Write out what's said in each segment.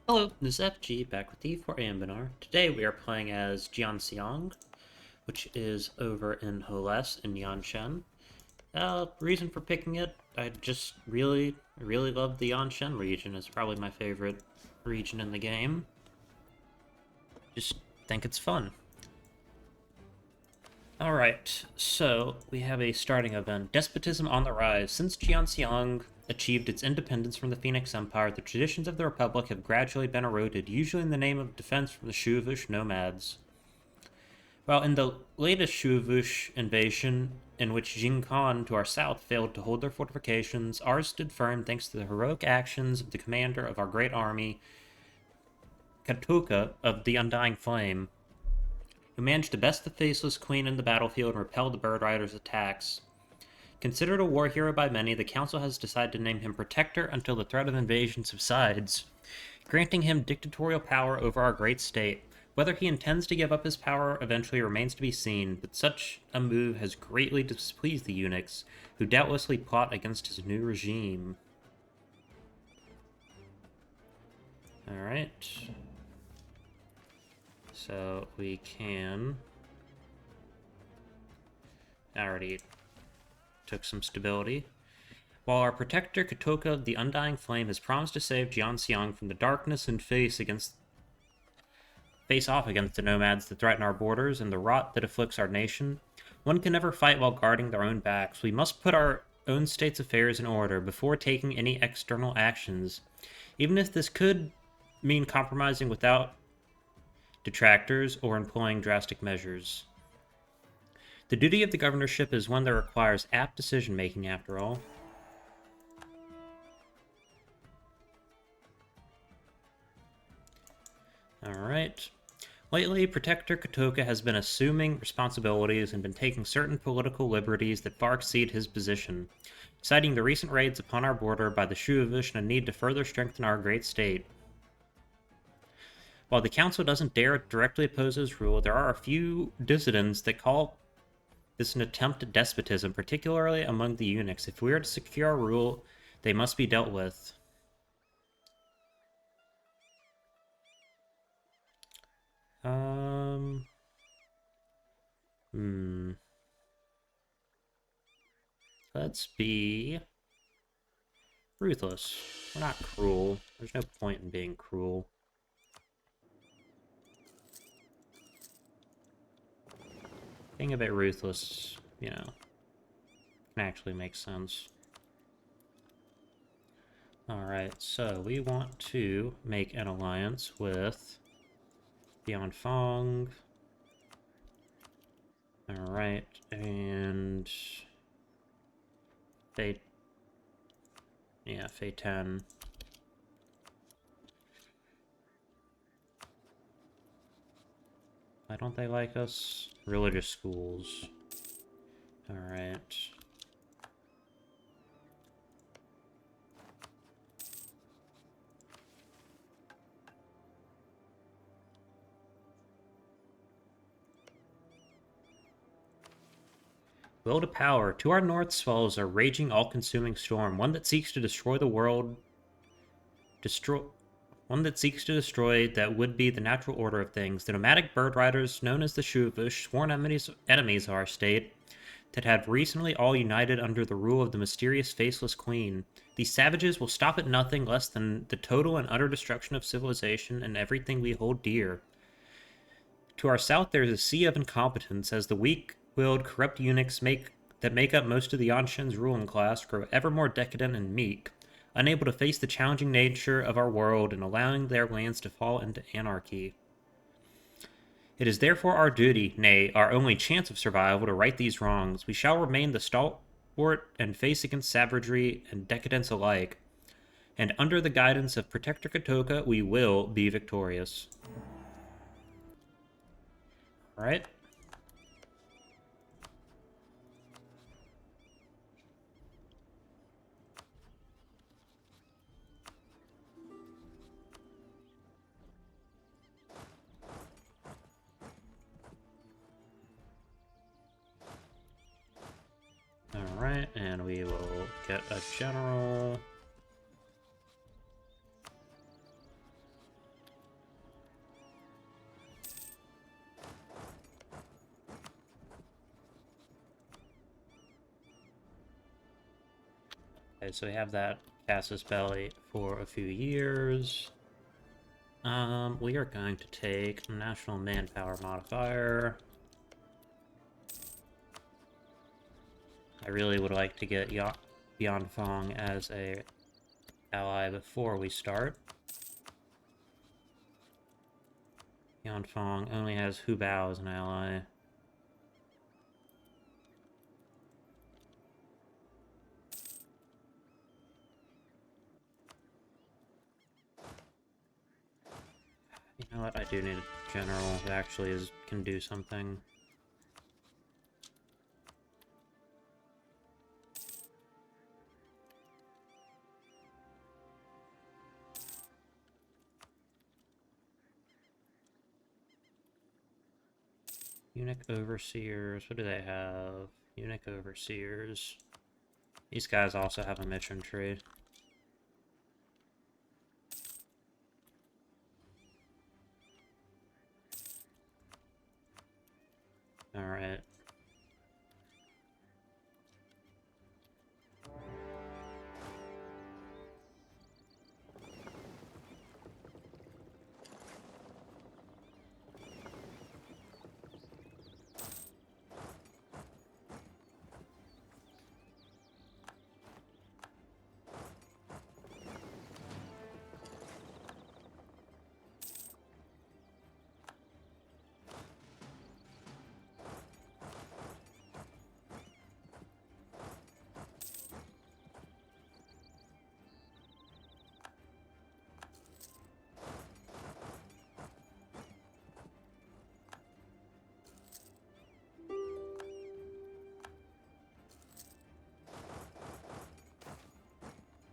Hello, this is FG back with you for Anbennar. Today we are playing as Jiantsiang, which is over in Holes in Yanshan. Reason for picking it, I just really love the Yanshan region. It's probably my favorite region in the game. Just think it's fun. Alright, so we have a starting event. Despotism on the rise. Since Jiantsiang achieved its independence from the Phoenix Empire, the traditions of the Republic have gradually been eroded, usually in the name of defense from the Shuvush nomads. Well, in the latest Shuvush invasion, in which Jing Khan to our south failed to hold their fortifications, ours stood firm thanks to the heroic actions of the commander of our great army, Katuka of the Undying Flame, who managed to best the Faceless Queen in the battlefield and repel the Bird Riders' attacks. Considered a war hero by many, the Council has decided to name him Protector until the threat of invasion subsides, granting him dictatorial power over our great state. Whether he intends to give up his power eventually remains to be seen, but such a move has greatly displeased the eunuchs, who doubtlessly plot against his new regime. Alright. So we can... already took some stability. While our protector Katoka, the Undying Flame, has promised to save Jiantsiang from the darkness and face off against the nomads that threaten our borders and the rot that afflicts our nation, one can never fight while guarding their own backs. We must put our own state's affairs in order before taking any external actions, even if this could mean compromising without detractors or employing drastic measures. The duty of the governorship is one that requires apt decision-making, after all. Alright. Lately, Protector Katoka has been assuming responsibilities and been taking certain political liberties that far exceed his position, citing the recent raids upon our border by the Shuvush and a need to further strengthen our great state. While the Council doesn't dare directly oppose his rule, there are a few dissidents that call this an attempt at despotism, particularly among the eunuchs. If we are to secure our rule, they must be dealt with. Let's be ruthless. We're not cruel. There's no point in being cruel. Being a bit ruthless, can actually make sense. Alright, so we want to make an alliance with Beyond Fong. Alright, and Fate. Yeah, Fate 10. Why don't they like us? Religious schools. Alright. Will to power. To our north swells a raging, all-consuming storm, one that seeks to destroy the world. One that seeks to destroy that would be the natural order of things. The nomadic bird riders, known as the Shuvush, sworn enemies of our state, that have recently all united under the rule of the mysterious Faceless Queen. These savages will stop at nothing less than the total and utter destruction of civilization and everything we hold dear. To our south, there is a sea of incompetence, as the weak-willed, corrupt eunuchs that make up most of the Yanshan's ruling class grow ever more decadent and meek, unable to face the challenging nature of our world and allowing their lands to fall into anarchy. It is therefore our duty, nay, our only chance of survival, to right these wrongs. We shall remain the stalwart and face against savagery and decadence alike, and under the guidance of Protector Katoka, we will be victorious. Alright. Alright, and we will get a general. Okay, so we have that casus belli for a few years. We are going to take national manpower modifier. I really would like to get Yanfang as a ally before we start. Yanfang only has Hubao as an ally. You know what? I do need a general that actually can do something. Eunuch overseers. What do they have? Eunuch overseers. These guys also have a mission tree. Alright.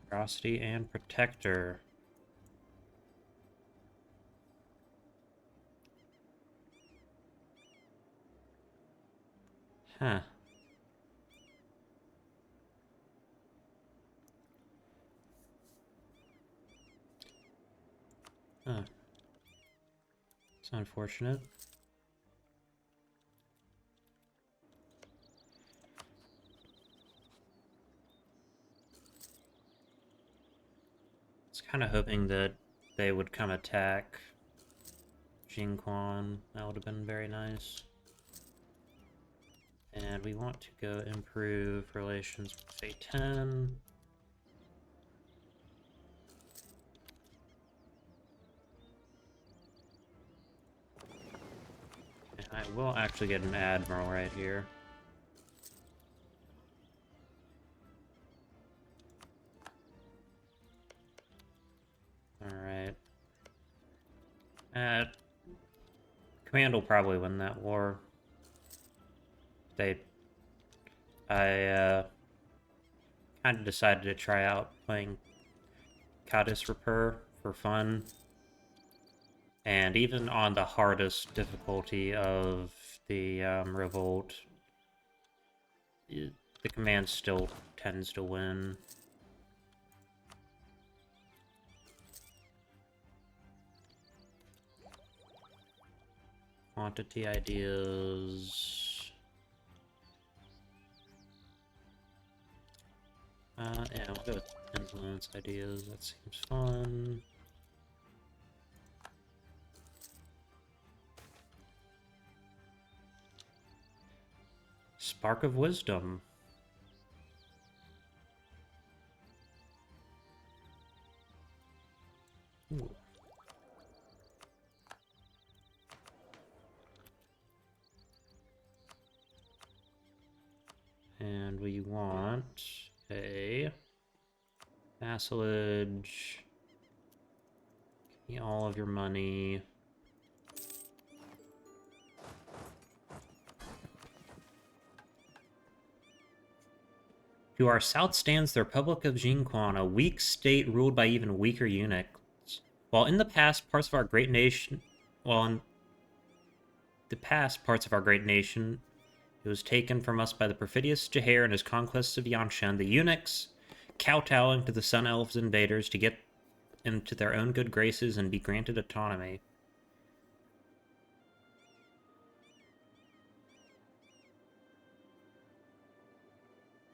Ferocity and Protector. Huh. Huh. It's unfortunate. I was kind of hoping that they would come attack Jingquan. That would have been very nice. And we want to go improve relations with Fei 10. And I will actually get an admiral right here. Alright. Command will probably win that war. I kind of decided to try out playing Caddis Repair for fun. And even on the hardest difficulty of the revolt, the command still tends to win. Quantity ideas. Yeah, we'll go with influence ideas. That seems fun. Spark of Wisdom. Ooh. And we want a vassalage. Give me all of your money. To our south stands the Republic of Jingquan, a weak state ruled by even weaker eunuchs. While in the past parts of our great nation, it was taken from us by the perfidious Jahair and his conquests of Yanshan, the eunuchs, kowtowing to the Sun Elves invaders to get into their own good graces and be granted autonomy.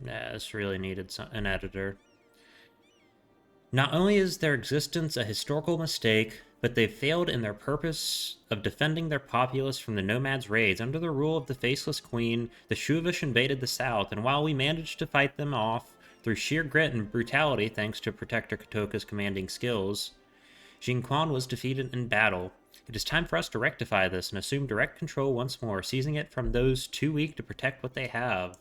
Yeah, this really needed an editor. Not only is their existence a historical mistake, but they've failed in their purpose of defending their populace from the nomads' raids. Under the rule of the Faceless Queen, the Shuvish invaded the south, and while we managed to fight them off through sheer grit and brutality thanks to Protector Katoka's commanding skills, Jianquian was defeated in battle. It is time for us to rectify this and assume direct control once more, seizing it from those too weak to protect what they have.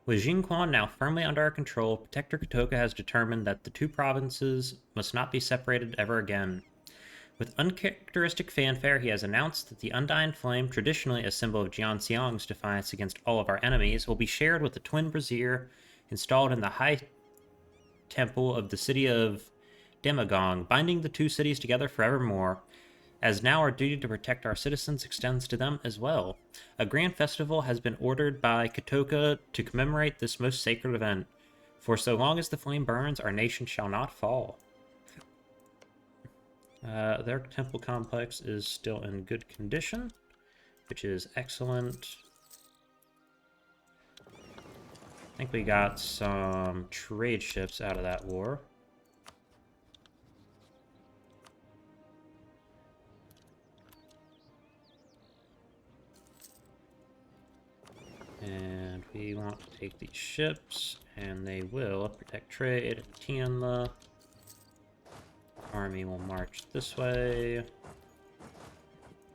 With Jinquan now firmly under our control, Protector Kotoka has determined that the two provinces must not be separated ever again. With uncharacteristic fanfare, he has announced that the Undying Flame, traditionally a symbol of Jiantsiang's defiance against all of our enemies, will be shared with the twin brazier installed in the high temple of the city of Demagong, binding the two cities together forevermore, as now our duty to protect our citizens extends to them as well. A grand festival has been ordered by Kotoka to commemorate this most sacred event. For so long as the flame burns, our nation shall not fall. Their temple complex is still in good condition, which is excellent. I think we got some trade ships out of that war. And we want to take these ships, and they will protect trade. Tianla. Army will march this way.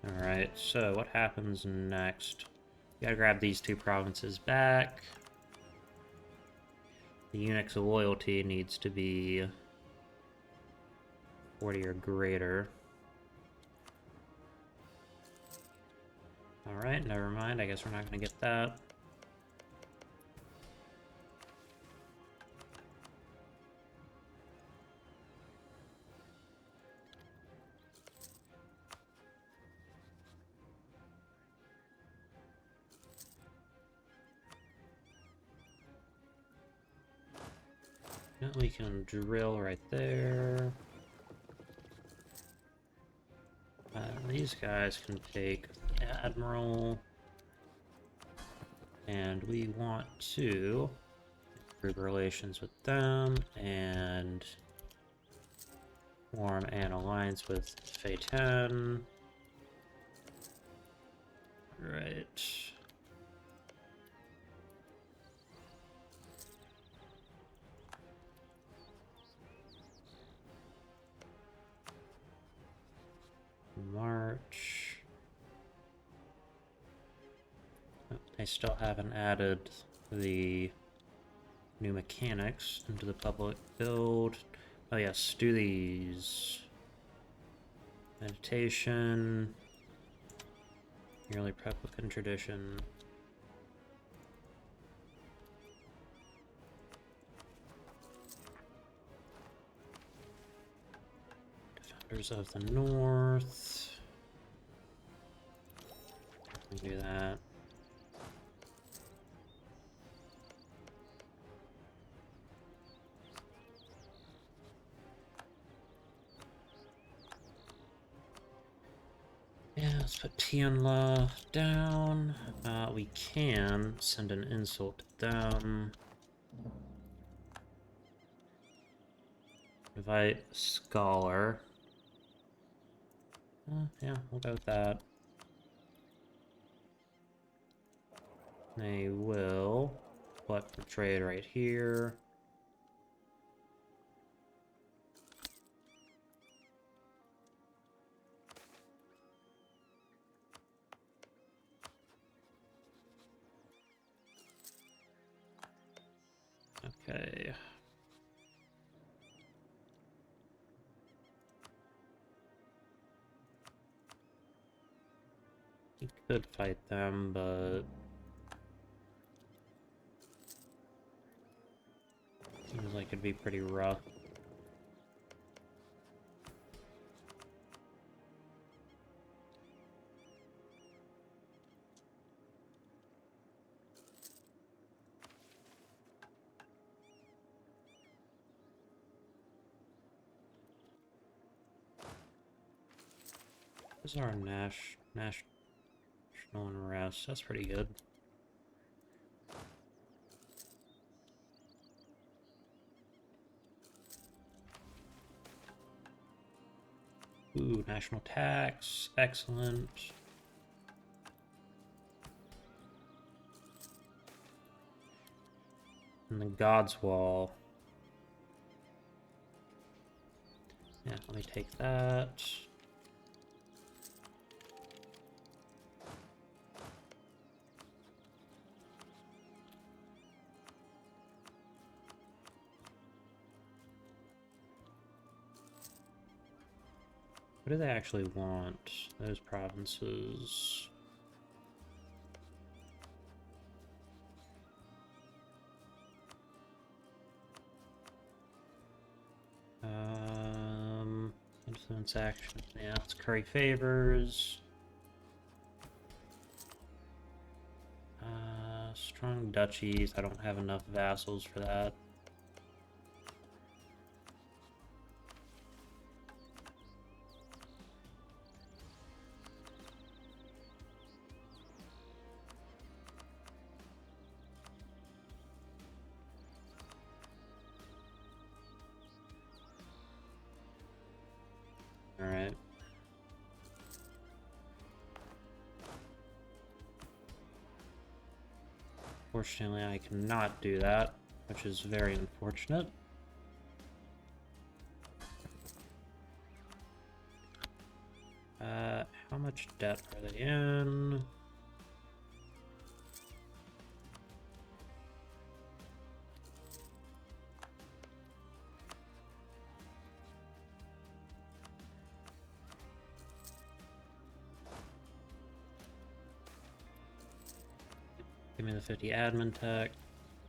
Alright, so what happens next? We gotta grab these two provinces back. The Eunuch's loyalty needs to be 40 or greater. Alright, never mind. I guess we're not gonna get that. We can drill right there. These guys can take the Admiral. And we want to improve relations with them and form an alliance with Feitan. Right. March. Oh, they still haven't added the new mechanics into the public build. Oh yes, do these. Meditation. Yearly Republican tradition. Defenders of the North. We do that. Yeah, let's put Tianla down. We can send an insult to them. Invite Scholar. Yeah, we'll go with that. They will collect the trade right here. Okay. You could fight them, but seems like it'd be pretty rough. This is our national unrest. That's pretty good. Ooh, national tax. Excellent. And the God's Wall. Yeah, let me take that. What do they actually want? Those provinces. Influence action. Yeah, let's curry favors. Strong duchies. I don't have enough vassals for that. Alright. Fortunately, I cannot do that, which is very unfortunate. How much debt are they in? Give me the 50 admin tech,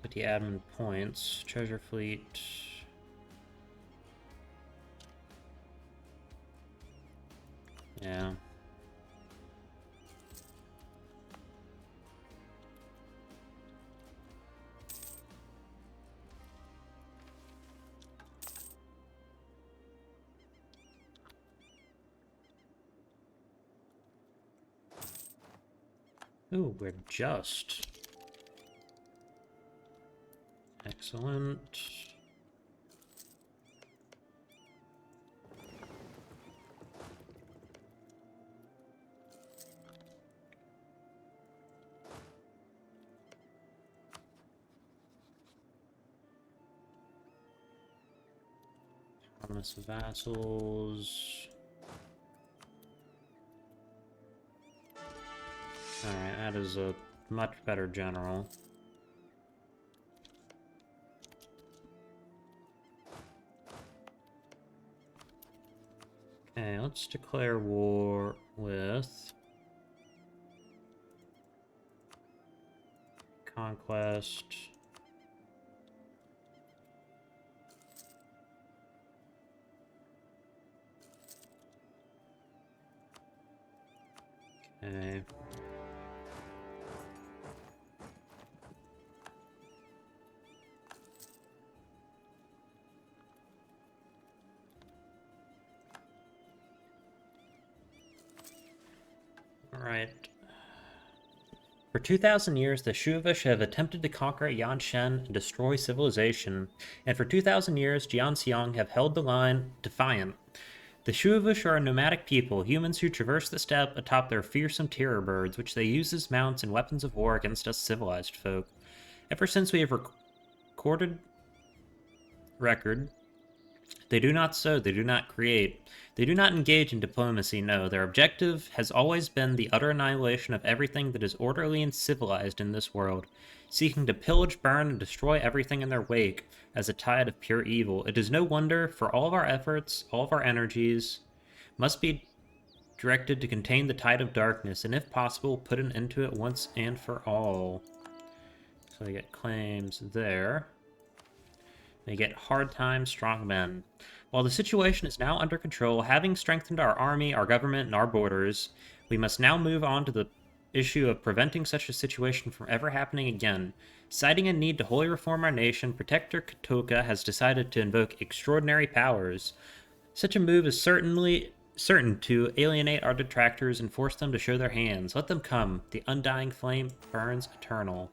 50 admin points, treasure fleet. Yeah. Ooh, we're just. Excellent. Autonomous vassals. Alright, that is a much better general. Okay, let's declare war with conquest. Okay. Alright. For 2,000 years, the Shuvish have attempted to conquer Yanshen and destroy civilization, and for 2,000 years, Jiantsiang have held the line defiant. The Shuvish are a nomadic people, humans who traverse the steppe atop their fearsome terror birds, which they use as mounts and weapons of war against us civilized folk. Ever since we have recorded record, they do not sow, they do not create. They do not engage in diplomacy, no. Their objective has always been the utter annihilation of everything that is orderly and civilized in this world, seeking to pillage, burn, and destroy everything in their wake as a tide of pure evil. It is no wonder, for all of our efforts, all of our energies, must be directed to contain the tide of darkness, and if possible, put an end to it once and for all. So they get claims there. They get hard times, strong men. While the situation is now under control, having strengthened our army, our government, and our borders, we must now move on to the issue of preventing such a situation from ever happening again. Citing a need to wholly reform our nation, Protector Katoka has decided to invoke extraordinary powers. Such a move is certain to alienate our detractors and force them to show their hands. Let them come. The undying flame burns eternal.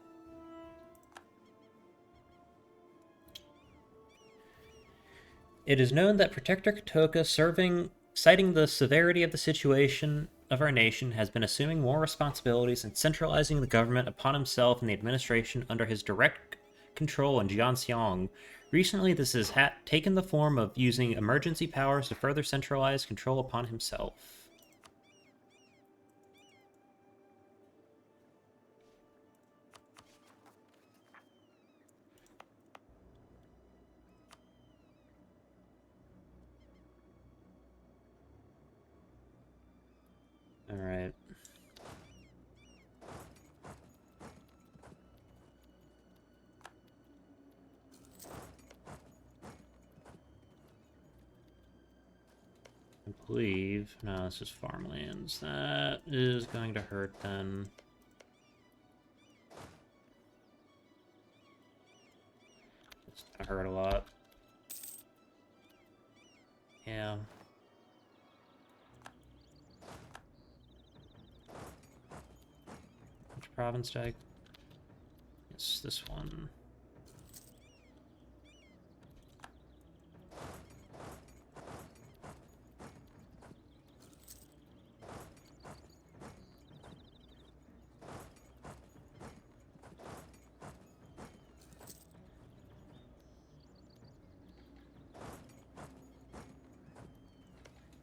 It is known that Protector Katoka, serving citing the severity of the situation of our nation, has been assuming more responsibilities and centralizing the government upon himself and the administration under his direct control in Jiantsiang. Recently, this has taken the form of using emergency powers to further centralize control upon himself. Alright. I believe... No, this is farmlands. That is going to hurt then. It's gonna hurt a lot. Yeah. Which province did I... It's this one.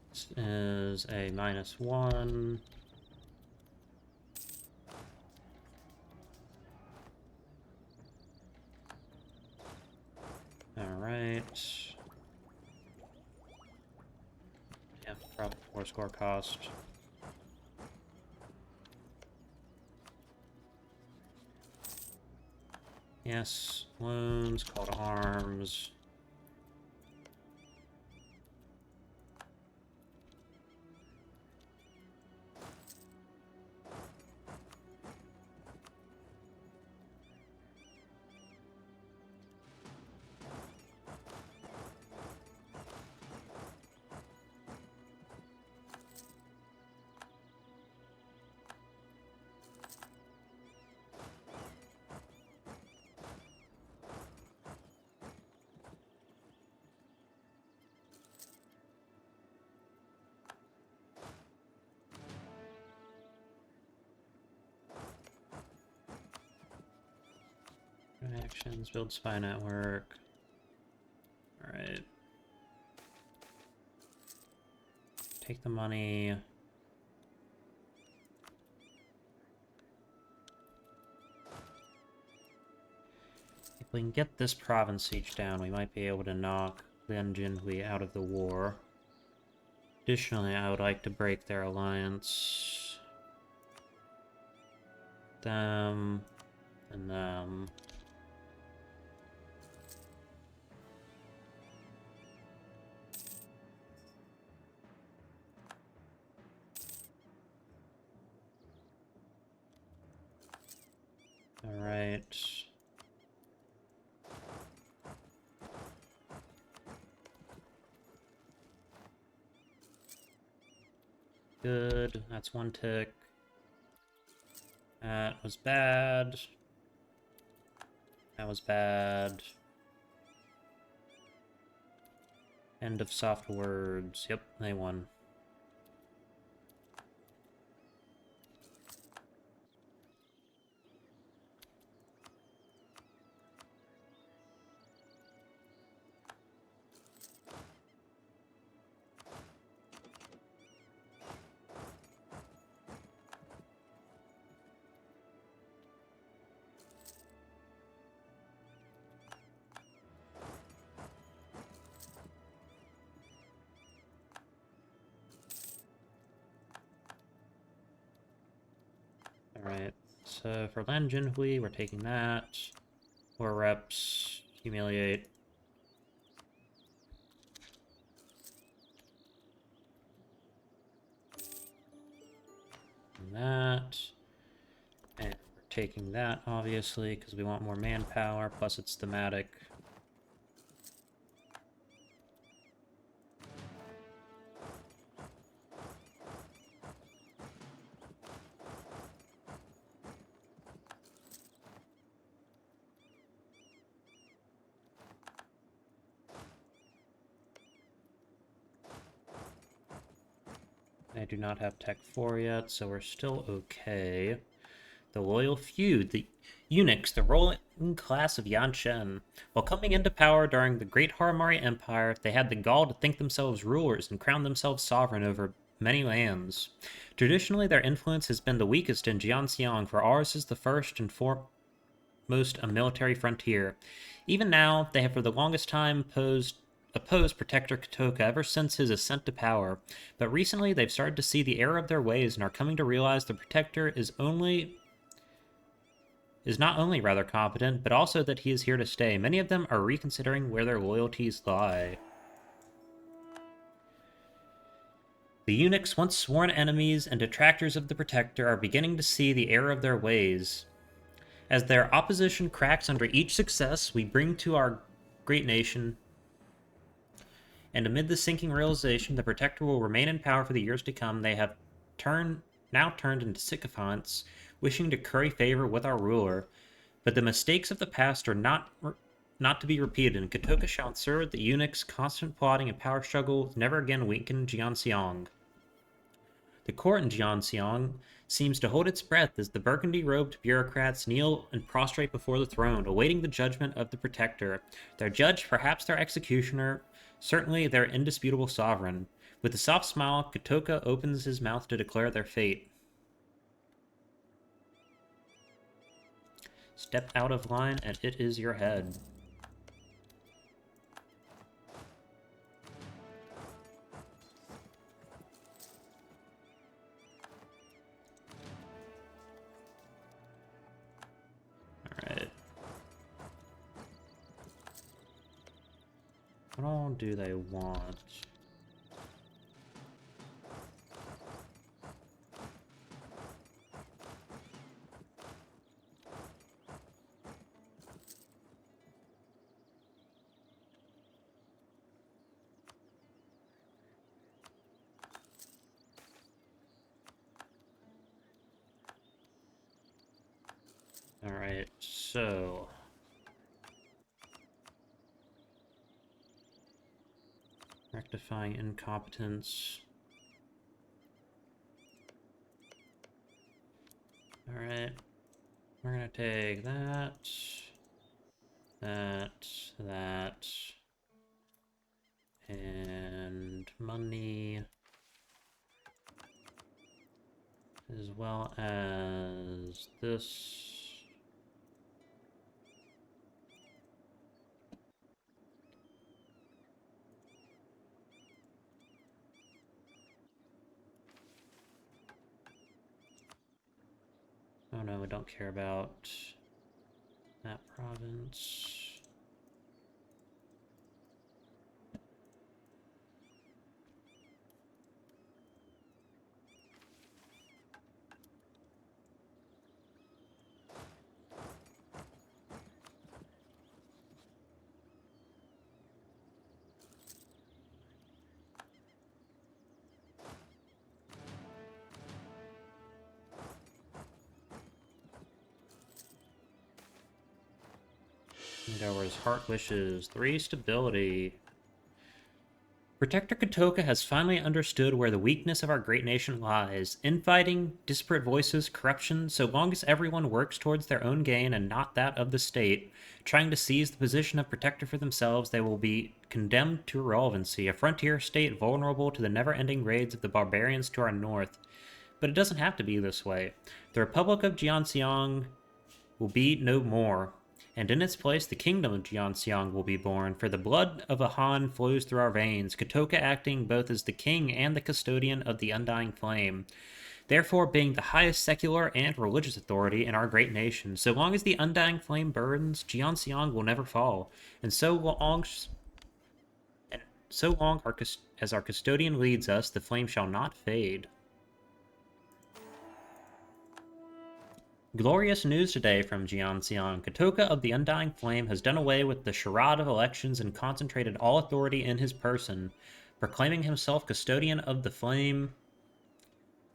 This is a -1. Alright. Yeah, probably 4 score cost. Yes, loans, call to arms. Actions, build spy network. Alright. Take the money. If we can get this province siege down, we might be able to knock Lianjinhui out of the war. Additionally, I would like to break their alliance. Them and them. Alright. Good. That's 1 tick. That was bad. That was bad. End of soft words. Yep, they won. Alright, so for Lan Jinhui, we're taking that. 4 reps, humiliate. And that. And we're taking that, obviously, because we want more manpower, plus it's thematic. I do not have Tech 4 yet, so we're still okay. The Loyal Feud, the eunuchs, the ruling class of Jiantsiang. While coming into power during the Great Harimar Empire, they had the gall to think themselves rulers and crown themselves sovereign over many lands. Traditionally, their influence has been the weakest in Jiantsiang, for ours is the first and foremost a military frontier. Even now, they have for the longest time opposed Protector Kotoka ever since his ascent to power, but recently they've started to see the error of their ways and are coming to realize the Protector is not only rather competent, but also that he is here to stay. Many of them are reconsidering where their loyalties lie. The eunuchs, once sworn enemies and detractors of the Protector, are beginning to see the error of their ways. As their opposition cracks under each success we bring to our great nation, and amid the sinking realization the Protector will remain in power for the years to come, they have now turned into sycophants, wishing to curry favor with our ruler. But the mistakes of the past are not to be repeated, and Kotoka shall ensure the eunuchs' constant plotting and power struggle never again weaken Jiantsiang. The court in Jiantsiang seems to hold its breath as the burgundy-robed bureaucrats kneel and prostrate before the throne, awaiting the judgment of the Protector. Their judge, perhaps their executioner, certainly their indisputable sovereign. With a soft smile, Kotoka opens his mouth to declare their fate. Step out of line, and it is your head. Alright. What all do they want? Alright, so... rectifying incompetence. Alright. We're gonna take that, and money, as well as this. Oh no, we don't care about that province. Go where his heart wishes. 3 stability. Protector Kotoka has finally understood where the weakness of our great nation lies. Infighting, disparate voices, corruption, so long as everyone works towards their own gain and not that of the state, trying to seize the position of protector for themselves, they will be condemned to irrelevancy, a frontier state vulnerable to the never-ending raids of the barbarians to our north. But it doesn't have to be this way. The Republic of Jiantsiang will be no more, and in its place the kingdom of Jiantsiang will be born, for the blood of a Han flows through our veins, Kotoka acting both as the king and the custodian of the undying flame, therefore being the highest secular and religious authority in our great nation. So long as the undying flame burns, Jiantsiang will never fall, and so long as our custodian leads us, the flame shall not fade. Glorious news today from Jiantsiang. Kotoka of the Undying Flame has done away with the charade of elections and concentrated all authority in his person, proclaiming himself custodian of the flame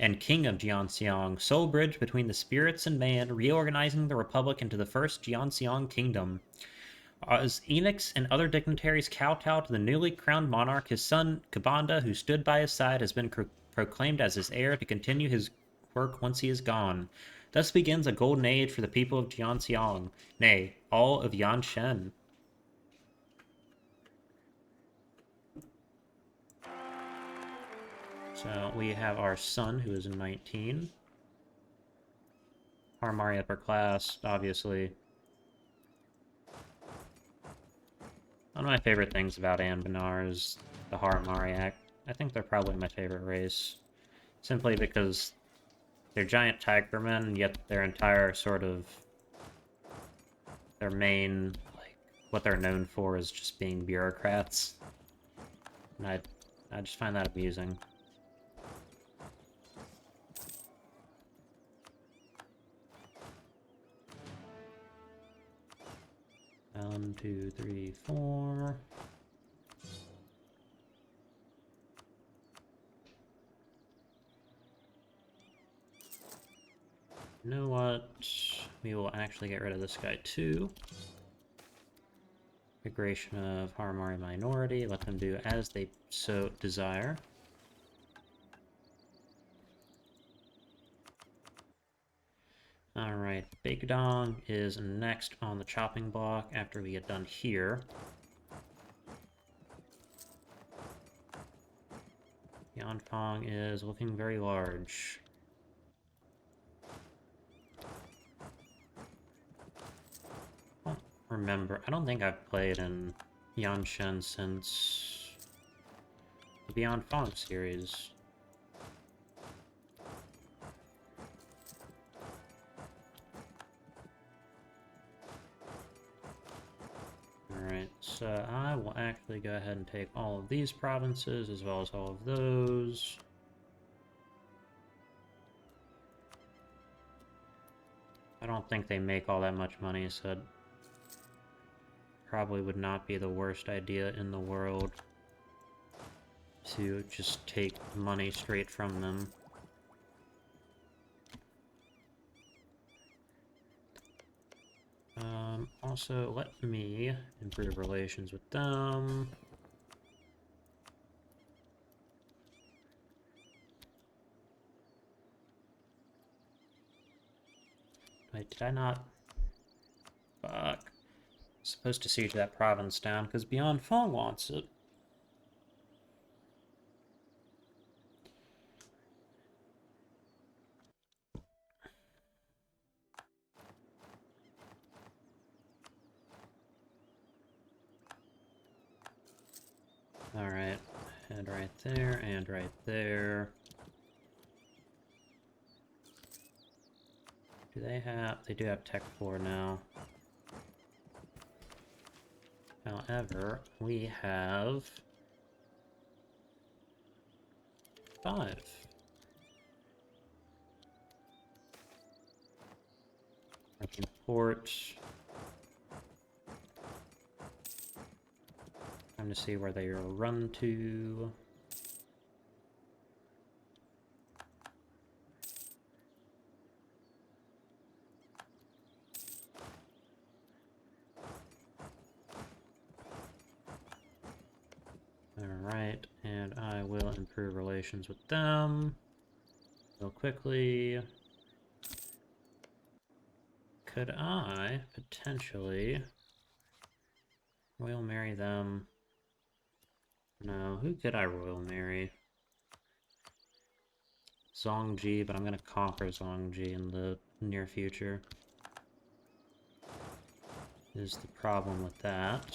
and king of Jiantsiang, sole bridge between the spirits and man, reorganizing the republic into the first Jiantsiang kingdom. As eunuchs and other dignitaries kowtow to the newly crowned monarch, his son, Kabanda, who stood by his side, has been proclaimed as his heir to continue his work once he is gone. Thus begins a golden age for the people of Jiantsiang, nay, all of Yanshen. So we have our son, who is 19. Harimar upper class, obviously. One of my favorite things about Anbennar is the Harimar. I think they're probably my favorite race. Simply because they're giant tigermen, yet their entire sort of... their main, like, what they're known for is just being bureaucrats. And I just find that amusing. 1, 2, 3, 4. You know what? We will actually get rid of this guy too. Migration of Harimari minority. Let them do as they so desire. Alright, Big Dong is next on the chopping block after we get done here. Yanfang is looking very large. I don't remember. I don't think I've played in Yanshen since the Beyond Fong series. Alright, so I will actually go ahead and take all of these provinces as well as all of those. I don't think they make all that much money, so it probably would not be the worst idea in the world to just take money straight from them. Also, let me improve relations with them. Wait, did I not? Fuck. Supposed to siege that province down because Beyond Fong wants it. Alright, and right there, and right there. Do they have... they do have Tech 4 now. However, we have... 5. I can port... Time to see where they will run to. Alright, and I will improve relations with them real quickly. Could I potentially royal marry them? No, who could I royal marry? Zongji, but I'm gonna conquer Zongji in the near future. Is the problem with that.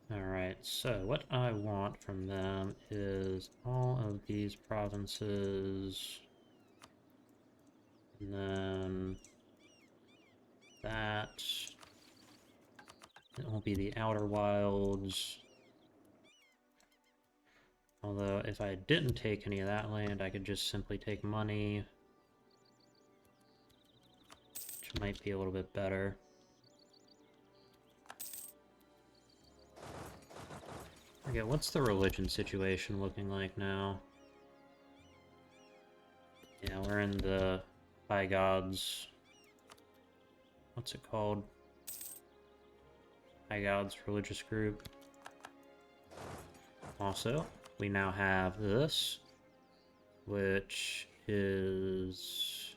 Alright, so what I want from them is all of these provinces, and then that. It will be the Outer Wilds. Although, if I didn't take any of that land, I could just simply take money, which might be a little bit better. Okay, what's the religion situation looking like now? Yeah, we're in the by God's... What's it called? By God's religious group. Also, we now have this, which is...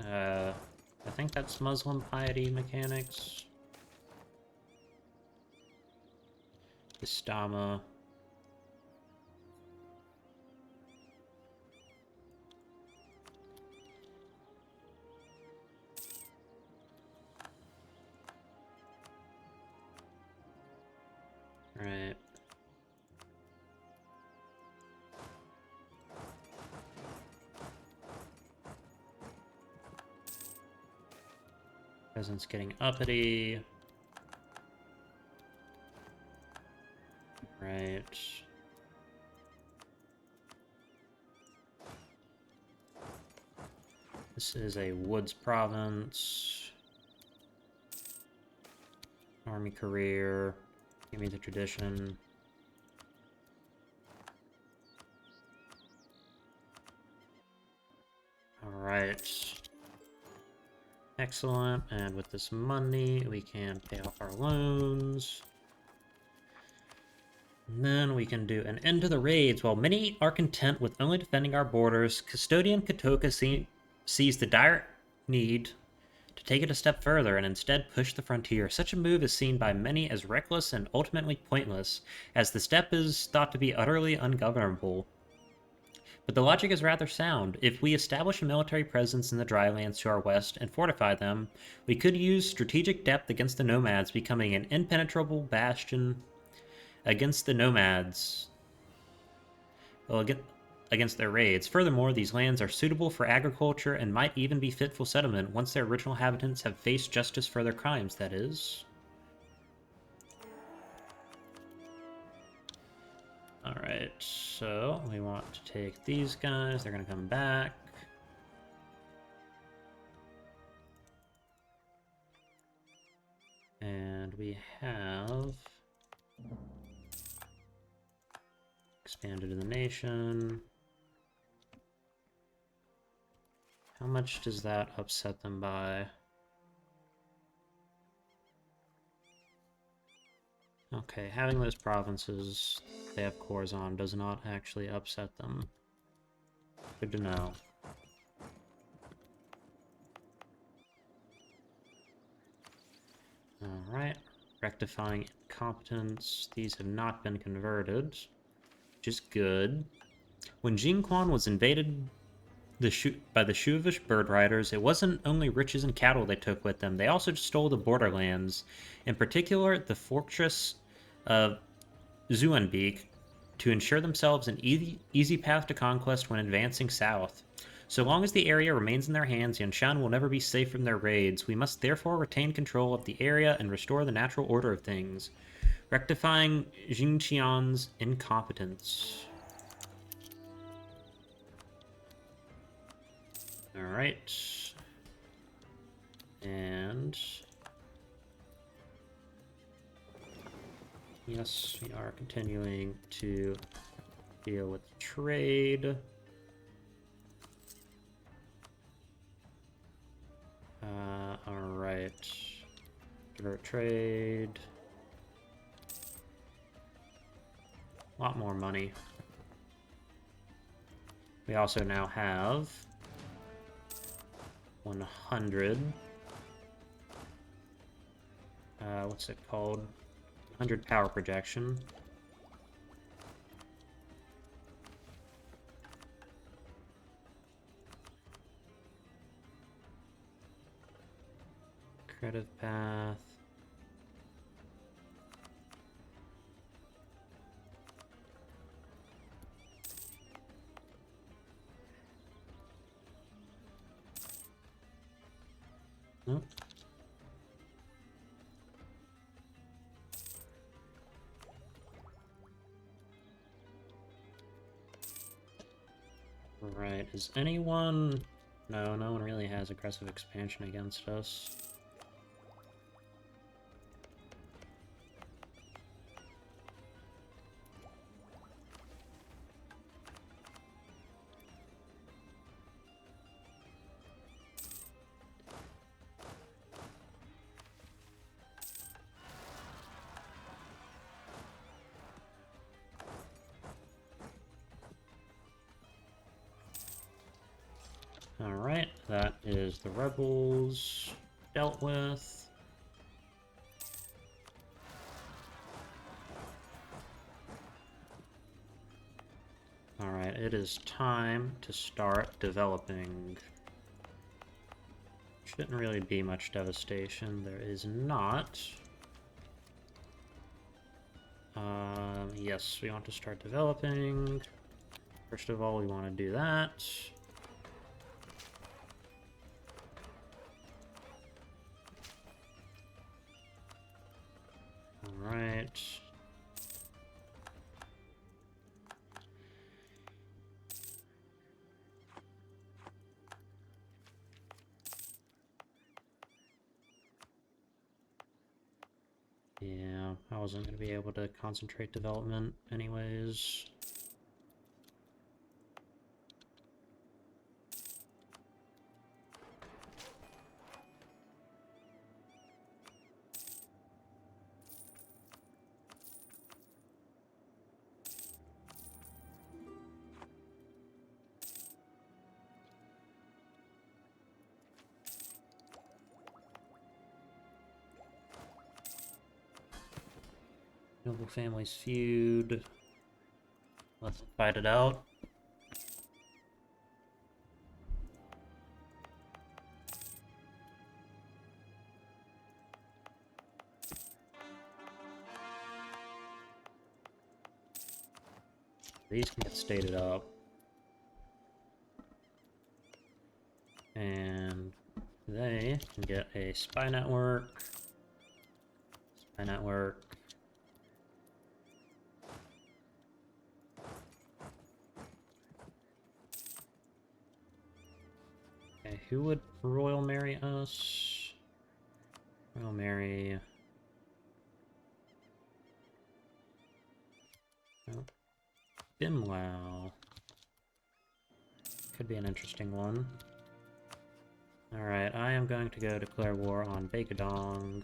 I think that's Muslim piety mechanics. Istama. Right. Peasants getting uppity. Right. This is a woods province. Army career. Give me the tradition. Alright. Excellent. And with this money, we can pay off our loans. And then we can do an end to the raids. While many are content with only defending our borders, Custodian Kotoka sees the dire need to take it a step further and instead push the frontier. Such a move is seen by many as reckless and ultimately pointless, as the steppe is thought to be utterly ungovernable. But the logic is rather sound. If we establish a military presence in the drylands to our west and fortify them, we could use strategic depth against the nomads, becoming an impenetrable bastion against the nomads. Well, against their raids. Furthermore, these lands are suitable for agriculture and might even be fit for settlement once their original inhabitants have faced justice for their crimes, that is. Alright, so we want to take these guys. They're going to come back. And we have expanded in the nation. How much does that upset them by? Okay, having those provinces they have cores on does not actually upset them. Good to know. Alright, rectifying incompetence. These have not been converted, which is good. When Jiantsiang was invaded by the Shuvish bird riders, it wasn't only riches and cattle they took with them, they also stole the borderlands, in particular the fortress of Zuanbeek, to ensure themselves an easy path to conquest when advancing south. So long as the area remains in their hands, Yanshan will never be safe from their raids. We must therefore retain control of the area and restore the natural order of things, rectifying Jiantsiang's incompetence. Alright. And yes, we are continuing to deal with trade. Alright. Divert trade. A lot more money. We also now have 100. What's it called? 100 power projection. Creative path. Nope. Right, is anyone... No, no one really has aggressive expansion against us. Alright, that is the rebels dealt with. Alright, it is time to start developing. Shouldn't really be much devastation. There is not. Yes, we want to start developing. First of all, we want to do that. Alright. Yeah, I wasn't going to be able to concentrate development anyways. Noble families feud. Let's fight it out. These can get stated up. And they can get a spy network. Spy network. Okay, who would royal marry us? Royal marry... Oh. Bimlau. Could be an interesting one. Alright, I am going to go declare war on Bakadong.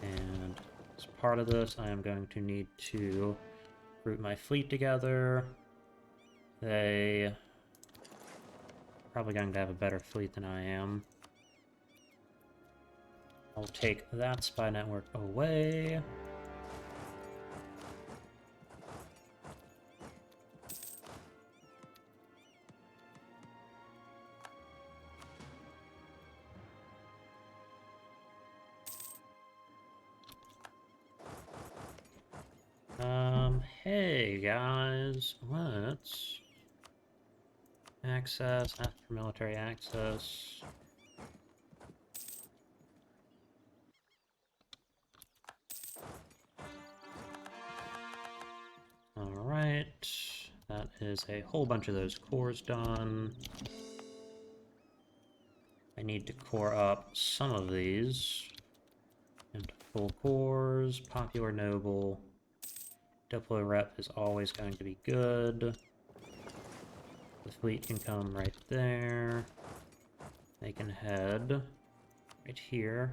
And as part of this, I am going to need to group my fleet together. They... probably going to have a better fleet than I am. I'll take that spy network away. Hey guys, let's ask for military access. Alright, that is a whole bunch of those cores done. I need to core up some of these into full cores. Popular Noble. Diplo Rep is always going to be good. The fleet can come right there. They can head right here.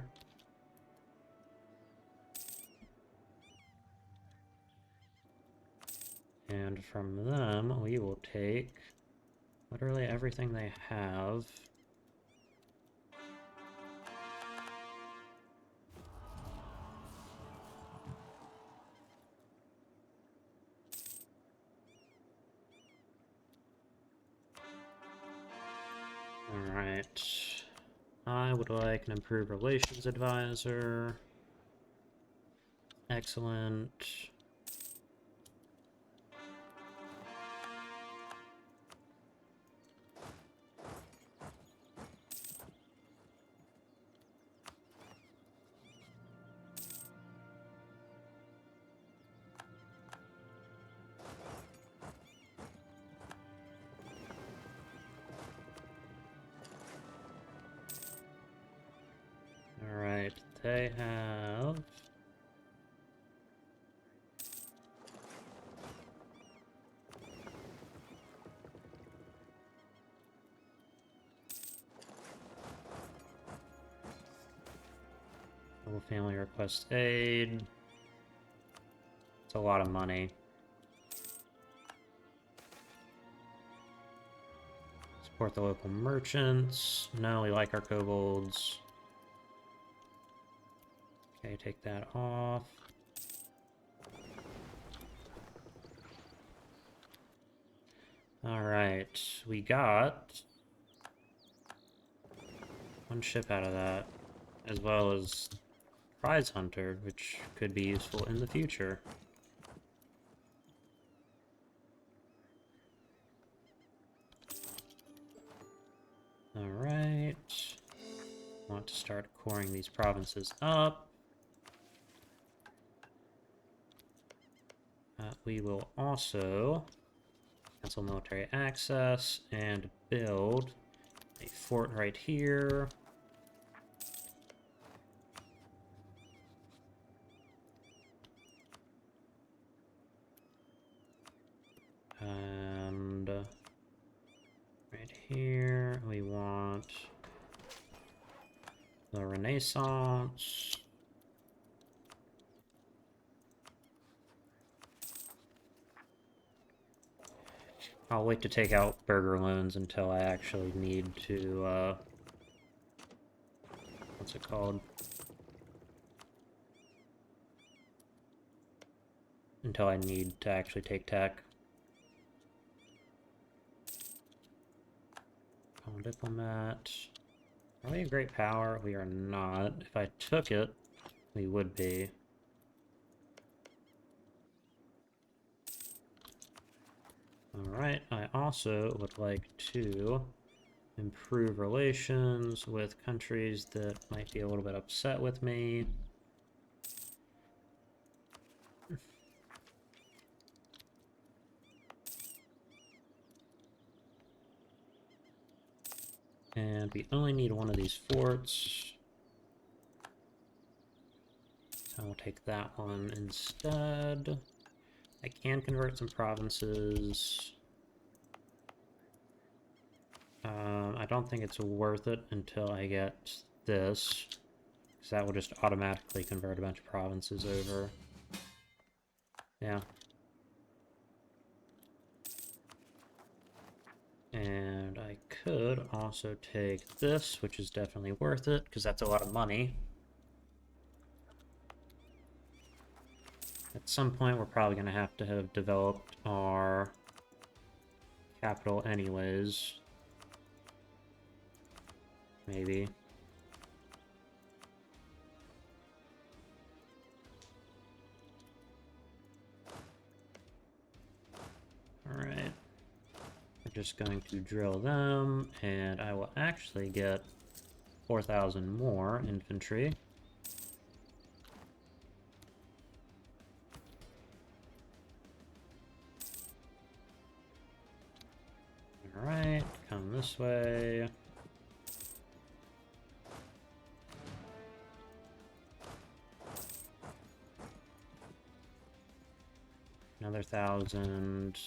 And from them, we will take literally everything they have. Alright. I would like an improved relations advisor. Excellent. Alright, they have... Noble family requests aid. It's a lot of money. Support the local merchants. No, we like our kobolds. Okay, take that off. Alright, we got one ship out of that, as well as Prize Hunter, which could be useful in the future. Alright. Want to start coring these provinces up. We will also cancel military access and build a fort right here. And right here we want the Renaissance. I'll wait to take out burger loans until I actually need to, what's it called? Until I need to actually take tech. Colon diplomat. Are we a great power? We are not. If I took it, we would be. Alright, I also would like to improve relations with countries that might be a little bit upset with me. And we only need one of these forts. So we'll take that one instead. I can convert some provinces. I don't think it's worth it until I get this, because that will just automatically convert a bunch of provinces over. Yeah. And I could also take this, which is definitely worth it, because that's a lot of money. At some point, we're probably going to have developed our capital anyways. Maybe. Alright. We're just going to drill them, and I will actually get 4,000 more infantry. Alright, come this way. Another 1,000.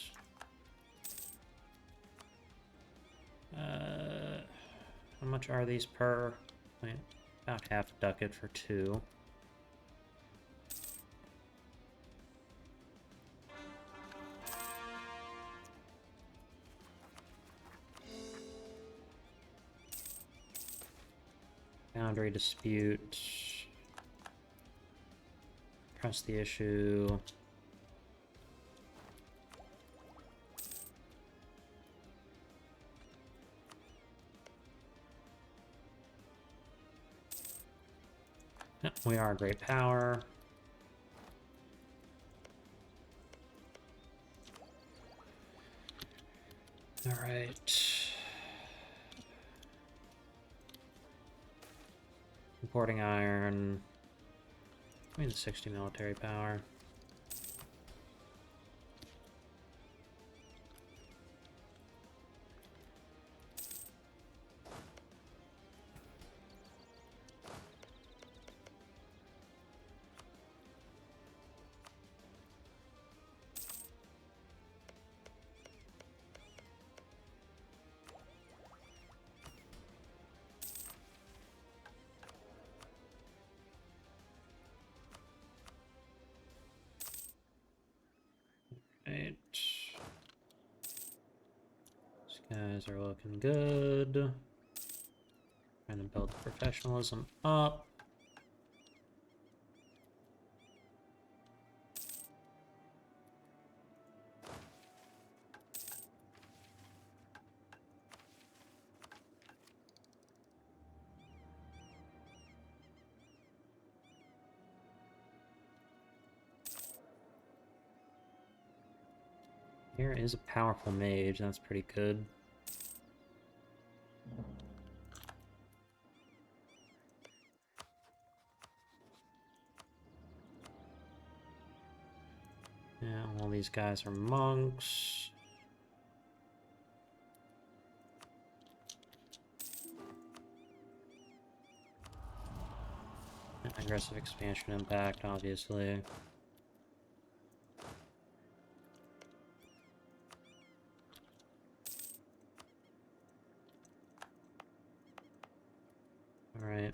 How much are these per? Wait, about half a ducat for 2. Boundary dispute. Press the issue. Yep, we are a great power. Alright. Importing iron. I mean, 60 military power. guys are looking good. Trying to build professionalism up. Here is a powerful mage, that's pretty good. Yeah, all these guys are monks. Aggressive expansion impact, obviously. Alright,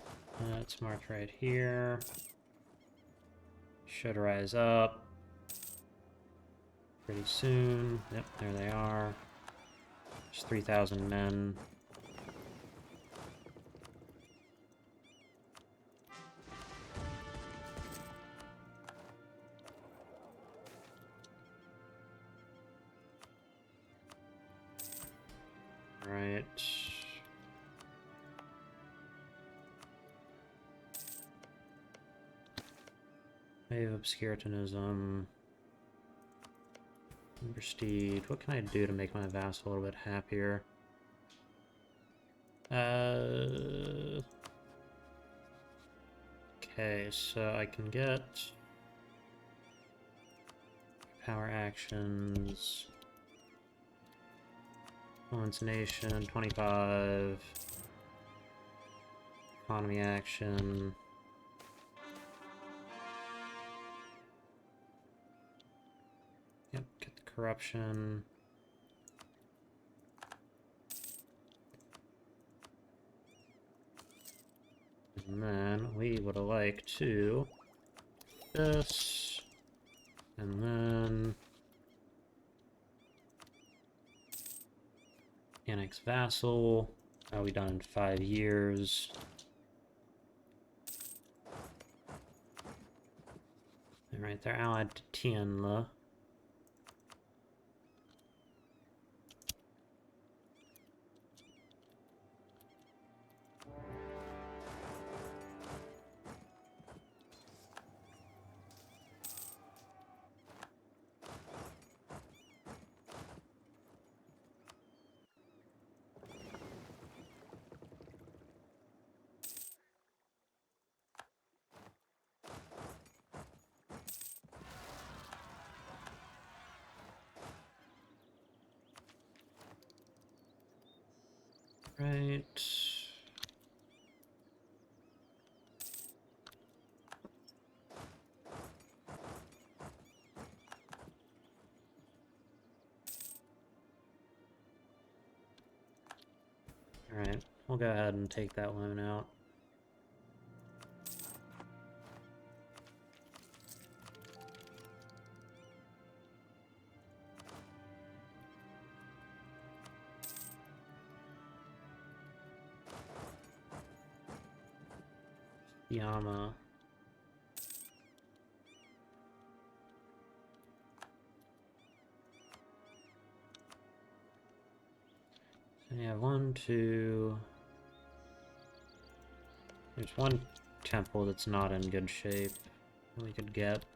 let's march right here. Should rise up pretty soon. Yep, there they are. There's 3,000 men. Right. Wave obscuritanism. Prestige. What can I do to make my vassal a little bit happier? Okay, so I can get power actions. Influence nation, 25. Economy action. Yep, get the corruption. And then we would like to this, and then annex vassal. That'll be done in 5 years. Alright, they're allied to Tianla. Right. Alright, we'll go ahead and take that loan out. Yama. And you have 1, 2. There's one temple that's not in good shape we could get.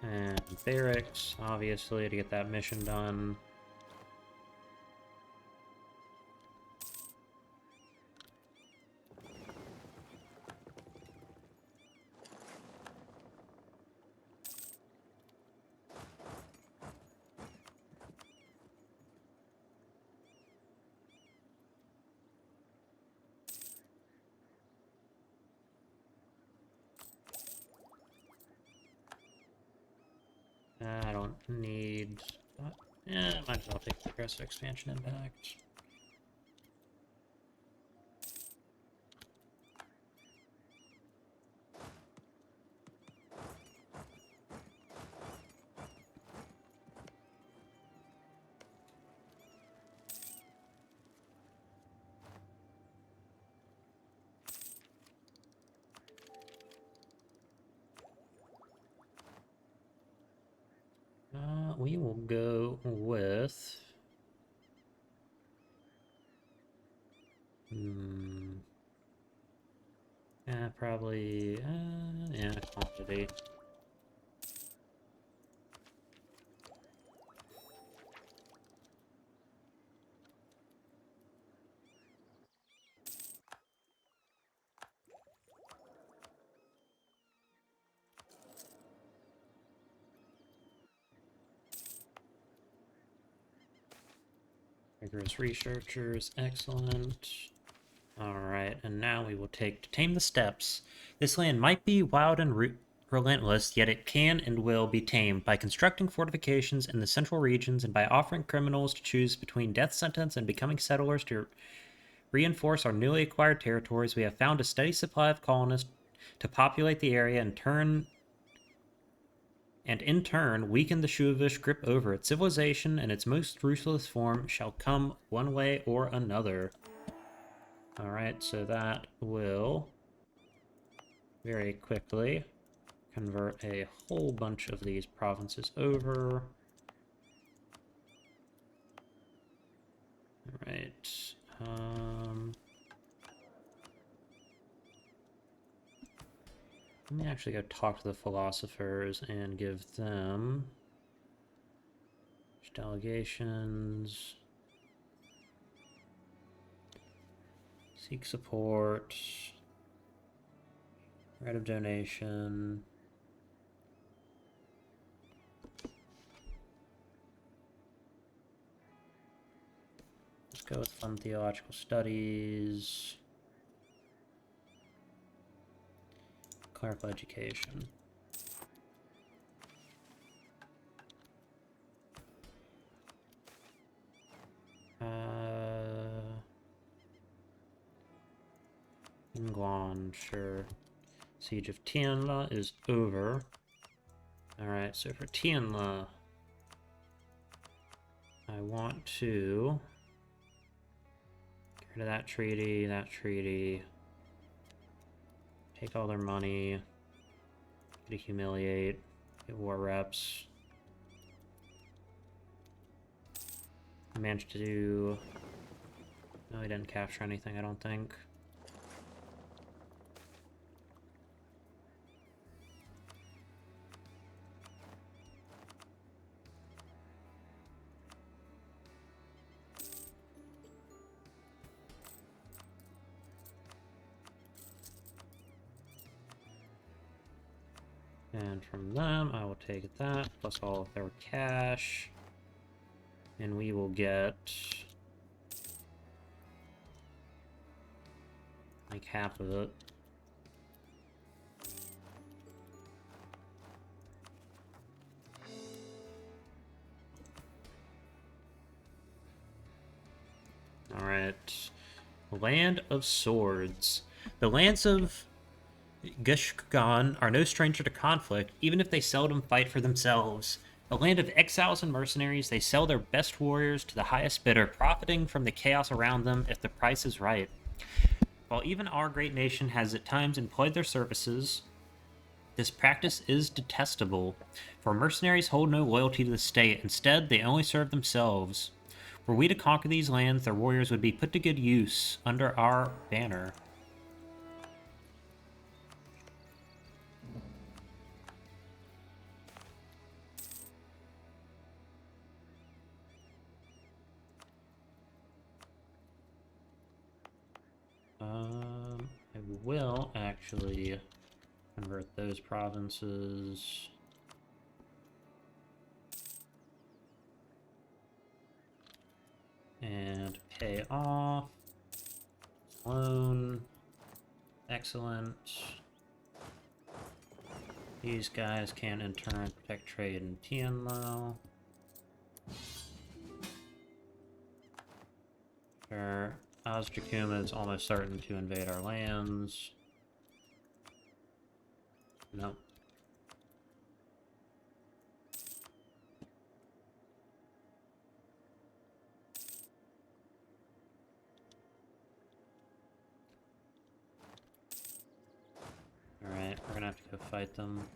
And barracks, obviously, to get that mission done. I don't need... yeah, might as well take the aggressive expansion impact. we will go with... yeah, probably... yeah, quantity. Rigorous researchers, excellent. Alright, and now we will take to tame the steppes. This land might be wild and relentless, yet it can and will be tamed by constructing fortifications in the central regions and by offering criminals to choose between death sentence and becoming settlers to reinforce our newly acquired territories. We have found a steady supply of colonists to populate the area and in turn weaken the Shuvish grip over it. Civilization in its most ruthless form shall come one way or another. Alright, so that will very quickly convert a whole bunch of these provinces over. Alright, let me actually go talk to the philosophers and give them delegations. Seek support. Right of donation. Let's go with fund theological studies. Clerical education. Ingguan, sure. Siege of Tianla is over. Alright, so for Tianla, I want to get rid of that treaty, take all their money, get to humiliate, get war reps. I managed to do... no, he didn't capture anything, I don't think. And from them, I will take that, plus all of their cash. And we will get... like half of it. Alright. Land of Swords. The lands of Gushgan are no stranger to conflict, even if they seldom fight for themselves. A land of exiles and mercenaries, they sell their best warriors to the highest bidder, profiting from the chaos around them if the price is right. While even our great nation has at times employed their services, this practice is detestable, for mercenaries hold no loyalty to the state. Instead, they only serve themselves. Were we to conquer these lands, their warriors would be put to good use under our banner. I will actually convert those provinces. And pay off. Loan. Excellent. These guys can in turn protect trade in Tianlo. Sure. Ozjakuma is almost certain to invade our lands. Nope. Alright, we're gonna have to go fight them.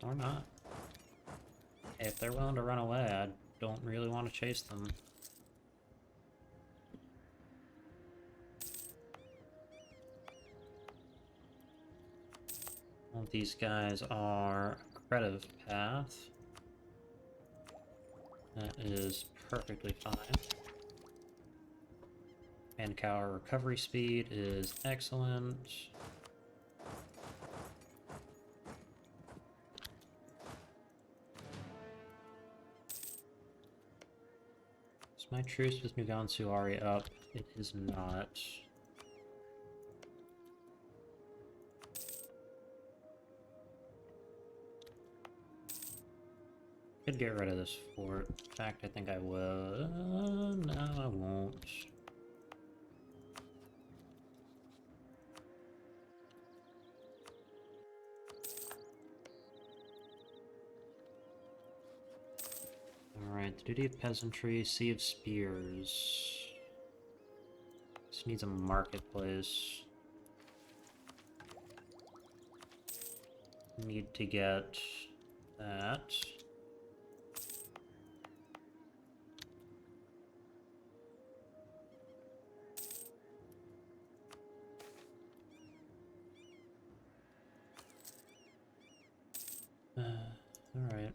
Or not. Hey, if they're willing to run away, I don't really want to chase them. Well, these guys are accretive path. That is perfectly fine. And our recovery speed is excellent. Is my truce with Nugan Suari up? It is not. Could get rid of this fort. In fact, I think I will. No, I won't. Alright, the duty of peasantry, Sea of Spears. This needs a marketplace. Need to get that. Alright.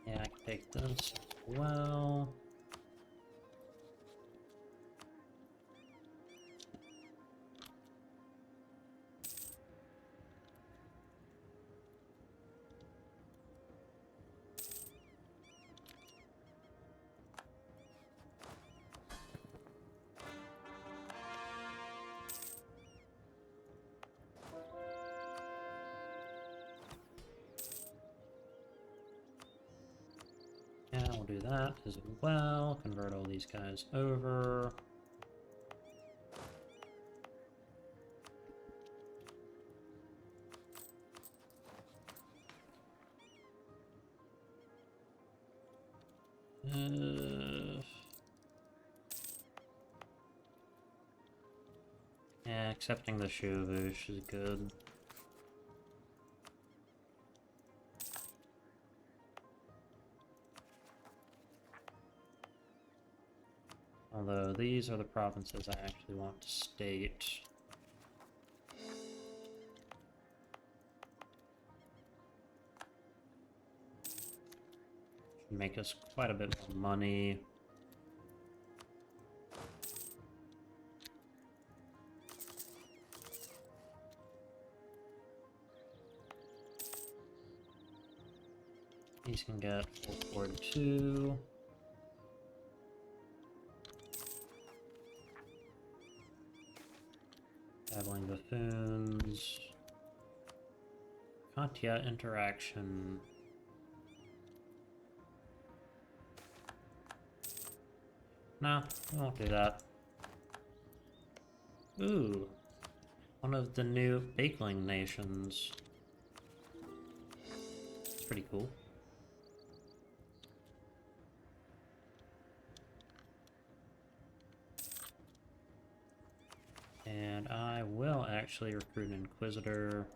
Yeah, I can take this as well. Yeah, we'll do that as well. Convert all these guys over. Yeah, accepting the Shuvush is good. Although these are the provinces I actually want to state. Should make us quite a bit more money. These can get 442. Babbling buffoons. Katya interaction. No, we won't do that. Ooh, one of the new Bakeling nations. It's pretty cool. And I will actually recruit an Inquisitor.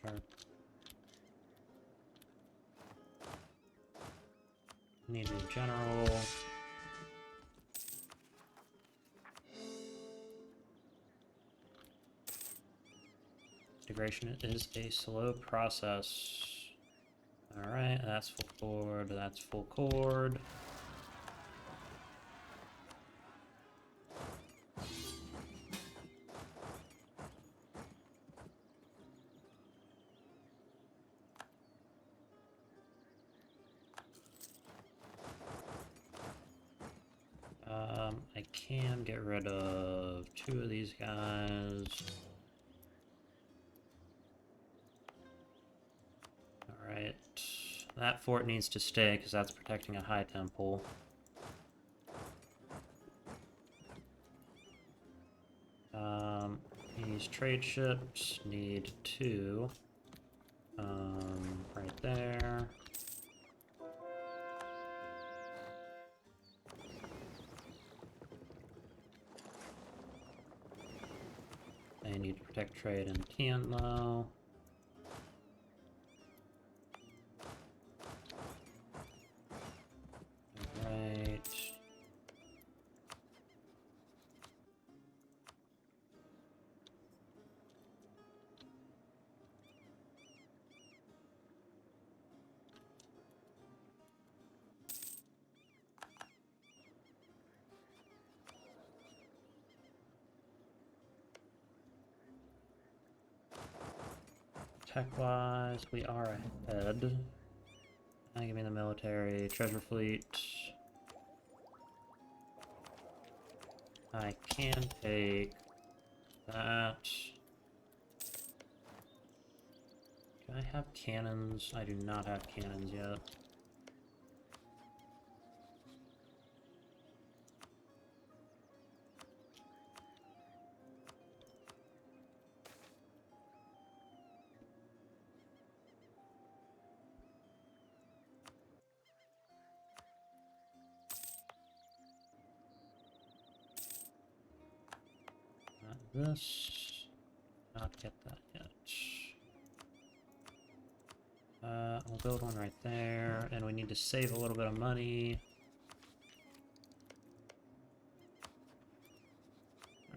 Sure. Need a general. Integration is a slow process. Alright, that's full chord, that's full chord. I can get rid of 2 of these guys. That fort needs to stay because that's protecting a high temple. These trade ships need 2. Right there. They need to protect trade in Tianlo. Right. Tech-wise, we are ahead. Give me the military, treasure fleet. I can take that. Do I have cannons? I do not have cannons yet. Not this. Not get that yet. We'll build one right there, and we need to save a little bit of money.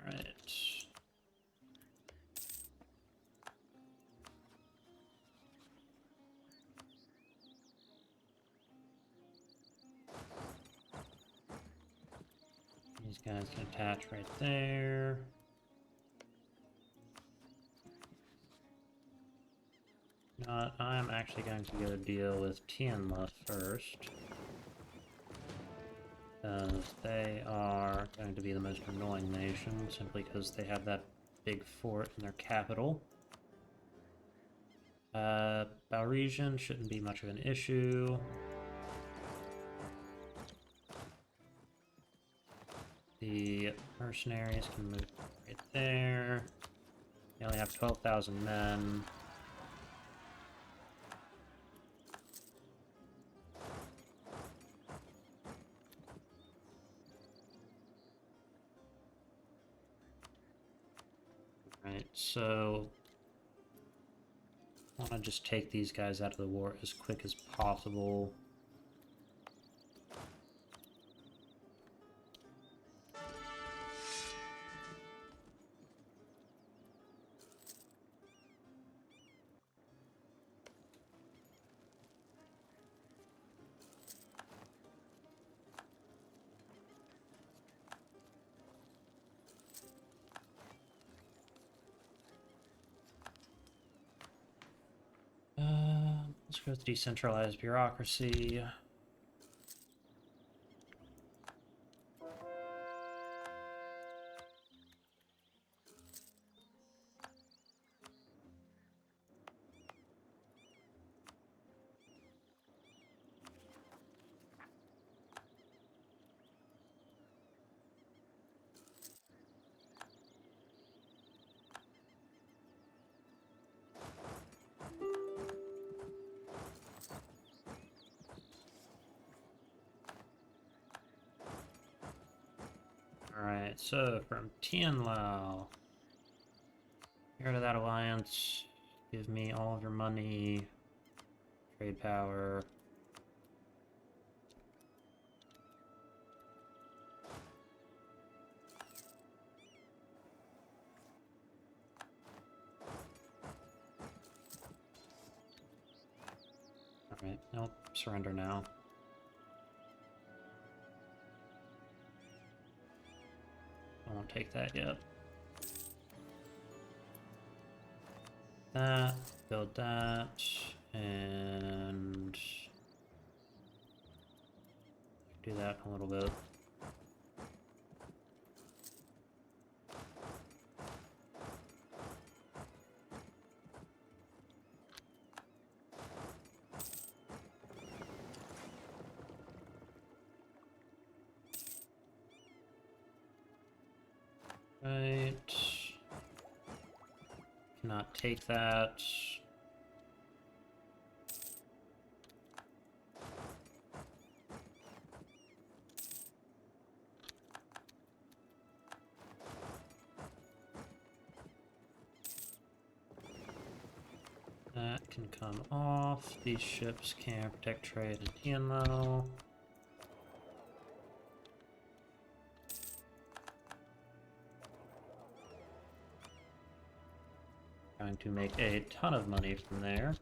Alright. These guys can attach right there. I'm actually going to go deal with Tianla first. Because they are going to be the most annoying nation, simply because they have that big fort in their capital. Balresian shouldn't be much of an issue. The mercenaries can move right there. They only have 12,000 men. Right, so I want to just take these guys out of the war as quick as possible. Let's go with decentralized bureaucracy. Alright, so from Tianlao, here to that alliance, give me all of your money, trade power. Alright, nope, surrender now. I won't take that yet. That, build that, and do that a little bit. Right. Cannot take that. That can come off. These ships can protect trade and TMO. Trying to make a ton of money from there.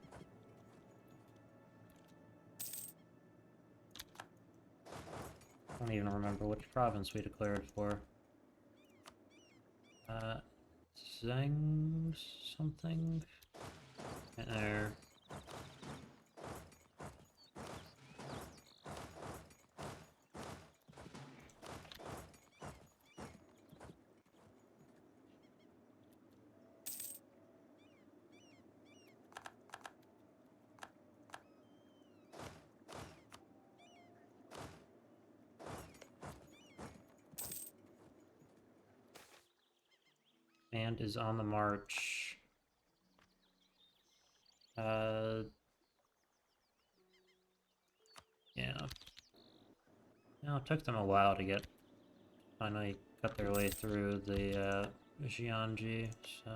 I don't even remember which province we declared for. Zhang something? Right there. And is on the march. Yeah. Now, it took them a while to finally cut their way through the Jianji, so...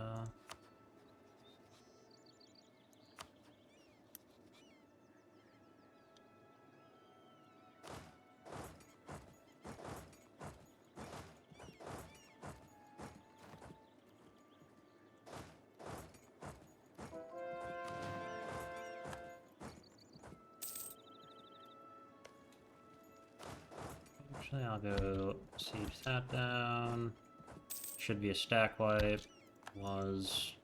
Actually, I'll go siege that down. Should be a stack wipe. Was.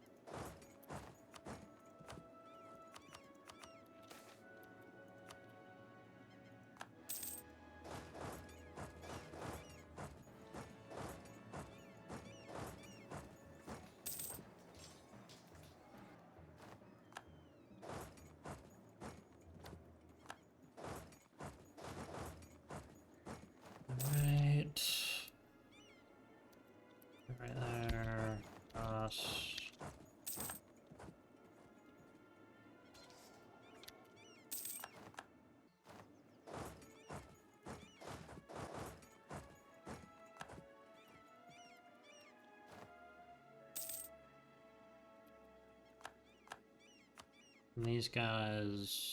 Right. Right there. Cross. And these guys...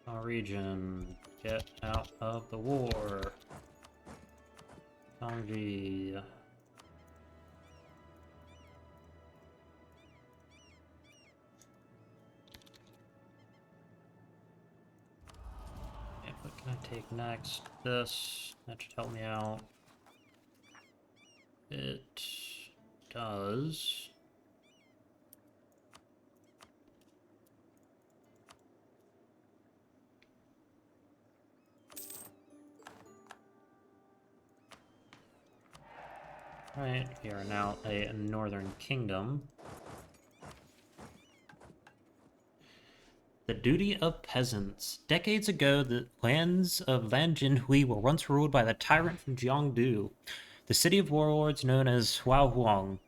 our region, get out of the war. Tongji. Yeah, what can I take next? This. That should help me out. It does. Right, we are now a northern kingdom. The duty of peasants. Decades ago, the lands of Lanjinhui were once ruled by the tyrant from Jiangdu, the city of warlords known as Huahuang.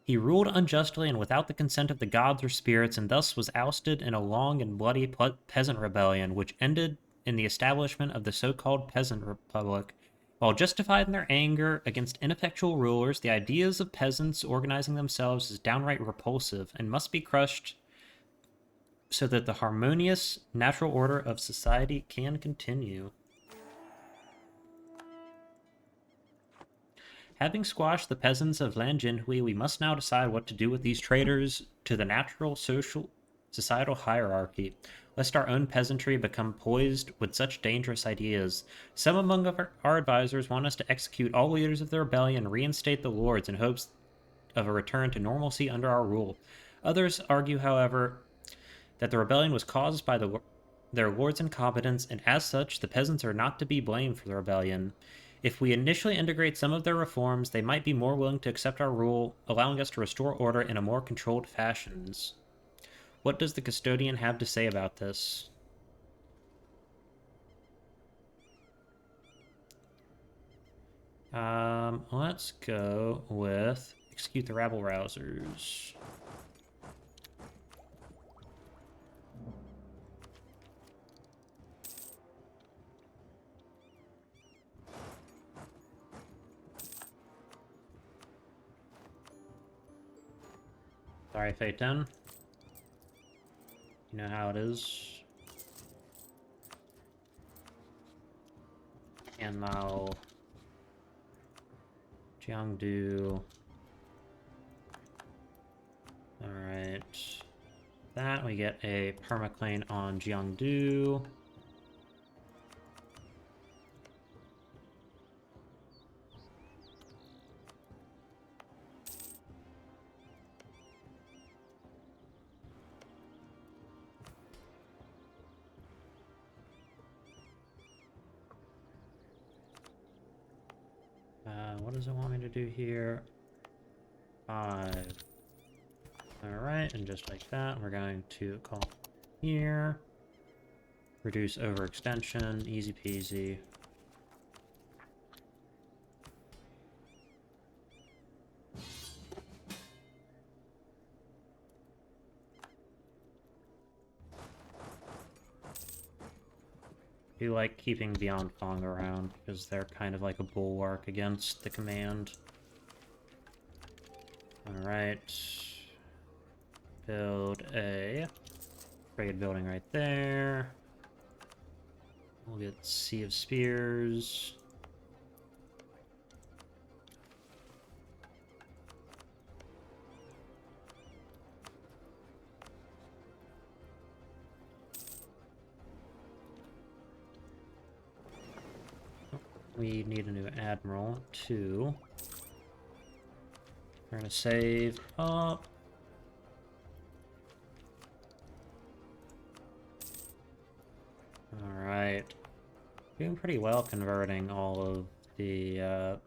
He ruled unjustly and without the consent of the gods or spirits, and thus was ousted in a long and bloody peasant rebellion, which ended in the establishment of the so-called Peasant Republic. While justified in their anger against ineffectual rulers, the ideas of peasants organizing themselves is downright repulsive and must be crushed so that the harmonious natural order of society can continue. Having squashed the peasants of Lanjinhui, we must now decide what to do with these traitors to the natural societal hierarchy, lest our own peasantry become poised with such dangerous ideas. Some among our advisors want us to execute all leaders of the rebellion and reinstate the lords in hopes of a return to normalcy under our rule. Others argue, however, that the rebellion was caused by their lord's incompetence, and as such, the peasants are not to be blamed for the rebellion. If we initially integrate some of their reforms, they might be more willing to accept our rule, allowing us to restore order in a more controlled fashions. What does the custodian have to say about this? Let's go with execute the rabble rousers. Sorry, Fate 10. You know how it is. And now Jiangdu. Alright. That we get a permaclane on Jiangdu. What does it want me to do here? 5. Alright, and just like that, we're going to call here. Reduce overextension, easy peasy. I do like keeping Beyond Fong around, because they're kind of like a bulwark against the command. Alright. Build a trade building right there. We'll get Sea of Spears. We need a new admiral, too. We're gonna save up. Alright. Doing pretty well converting all of the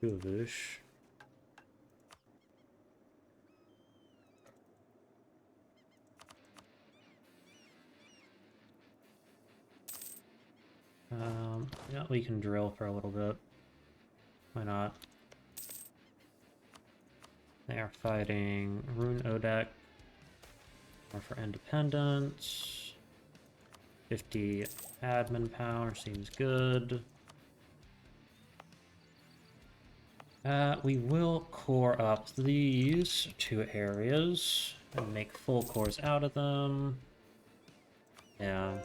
Shuvush. Yeah, we can drill for a little bit. Why not? They are fighting Rune Odek. More for independence. 50 admin power seems good. We will core up these 2 areas and make full cores out of them. Yeah.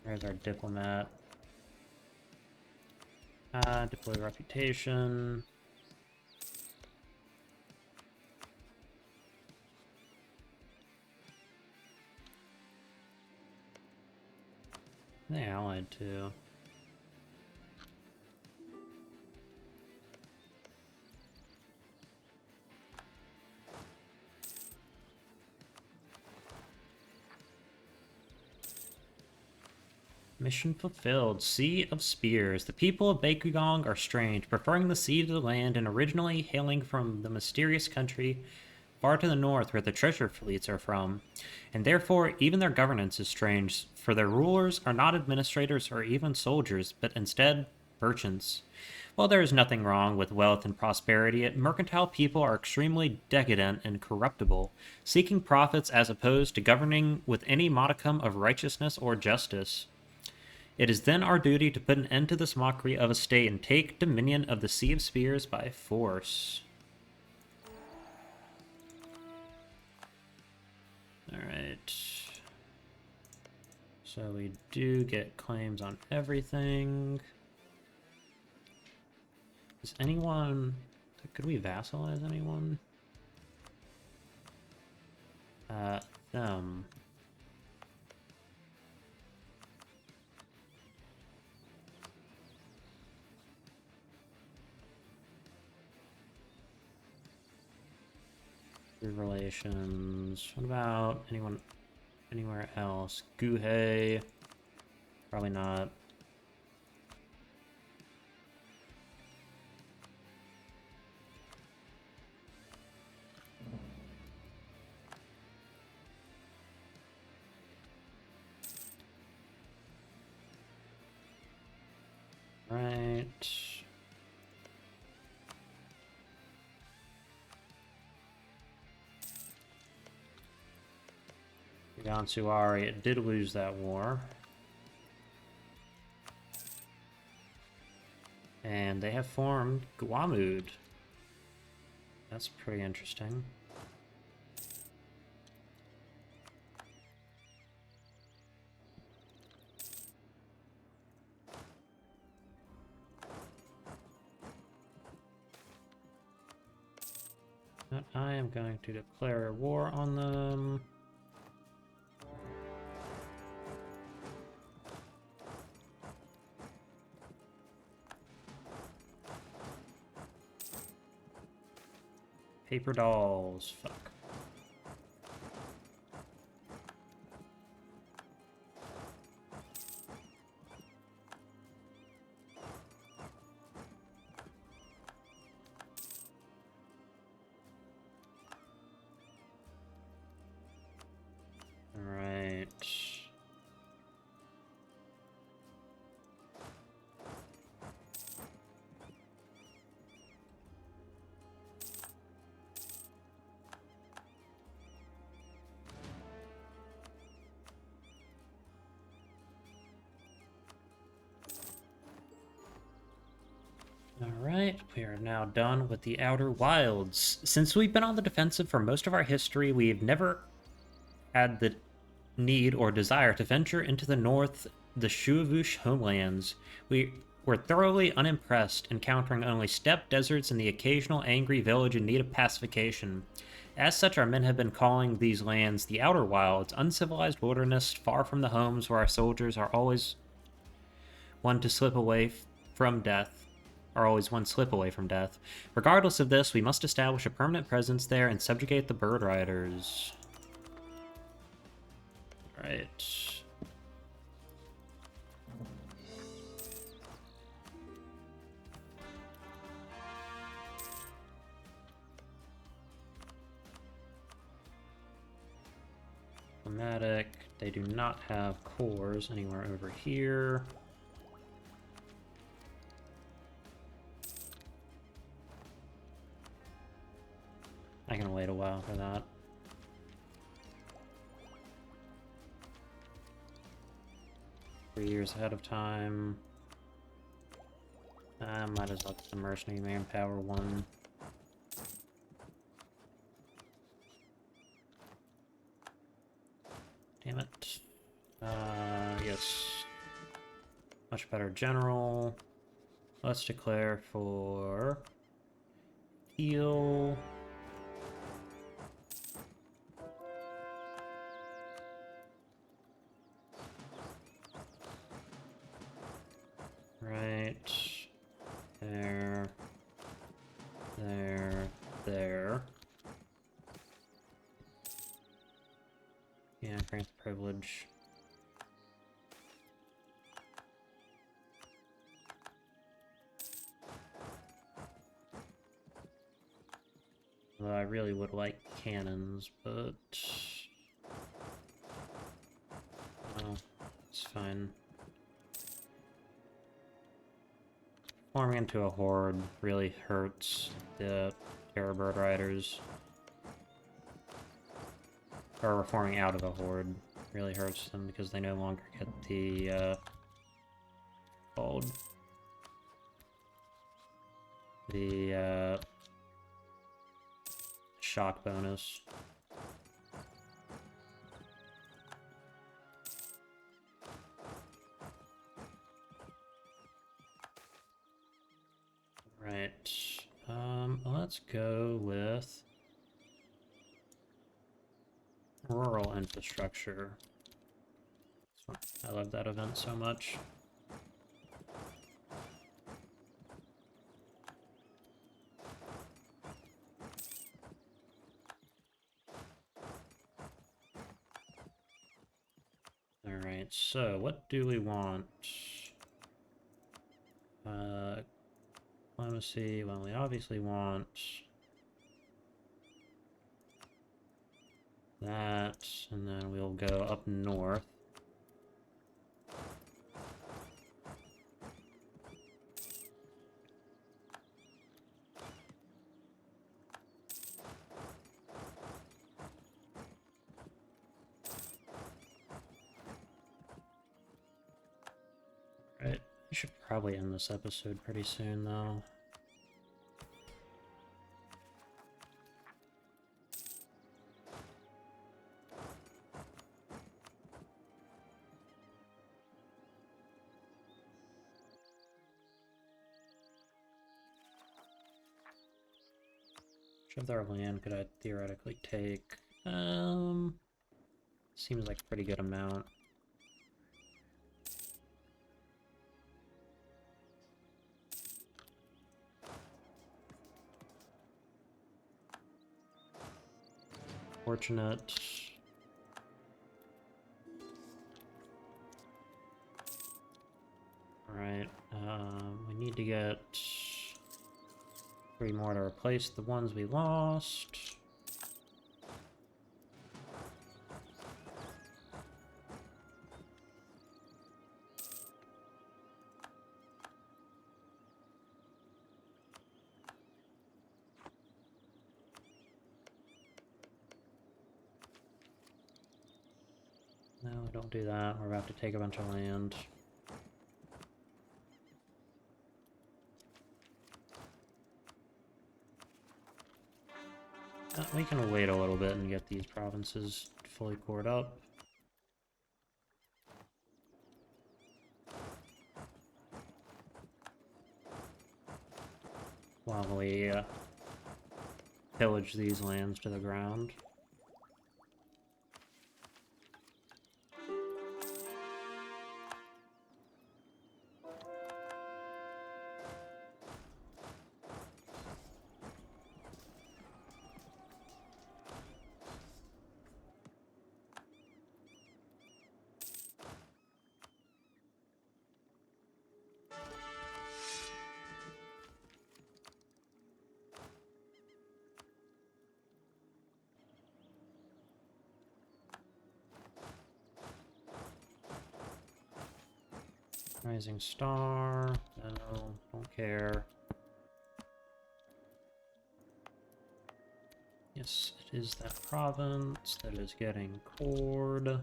There's our diplomat. Deploy reputation. They allied too. Mission fulfilled. Sea of Spears. The people of Bakugong are strange, preferring the sea to the land and originally hailing from the mysterious country far to the north where the treasure fleets are from. And therefore, even their governance is strange, for their rulers are not administrators or even soldiers, but instead merchants. While there is nothing wrong with wealth and prosperity, mercantile people are extremely decadent and corruptible, seeking profits as opposed to governing with any modicum of righteousness or justice. It is then our duty to put an end to this mockery of a state and take dominion of the Sea of Spears by force. Alright. So we do get claims on everything. Is anyone... Could we vassalize anyone? Them. Good relations. What about anyone anywhere else? Guhei? Probably not. Right. Jiantsiang, it did lose that war. And they have formed Guamud. That's pretty interesting. But I am going to declare war on them. Paper dolls. Fuck. Alright. Alright, we are now done with the Outer Wilds. Since we've been on the defensive for most of our history, we've never had the need or desire to venture into the north, the Shuavush homelands. We were thoroughly unimpressed, encountering only steppe deserts and the occasional angry village in need of pacification. As such, our men have been calling these lands the Outer Wilds, uncivilized wilderness far from the homes where our soldiers are always one to slip away from death. Are always one slip away from death. Regardless of this, we must establish a permanent presence there and subjugate the bird riders. Right. Diplomatic. They do not have cores anywhere over here. I can wait a while for that. Three years ahead of time. Might as well get the mercenary manpower one. Damn it. Yes. Much better general. Let's declare for heal. Right. There. There. There. Yeah, grant the privilege. Well, I really would like cannons, but... oh, it's fine. Forming into a horde really hurts the terror bird riders. Or forming out of a horde really hurts them because they no longer get the called the shock bonus. Right. Let's go with rural infrastructure. I love that event so much. Alright, so what do we want? Diplomacy, well, we obviously want that, and then we'll go up north. Right, we should probably end this episode pretty soon, though. Which of their land could I theoretically take? Seems like a pretty good amount. Fortunate. Alright, we need to get 3 more to replace the ones we lost. No, don't do that. We're about to take a bunch of land. We can wait a little bit and get these provinces fully cored up. While we pillage these lands to the ground. Rising Star. No, don't care. Yes, it is that province that is getting cored.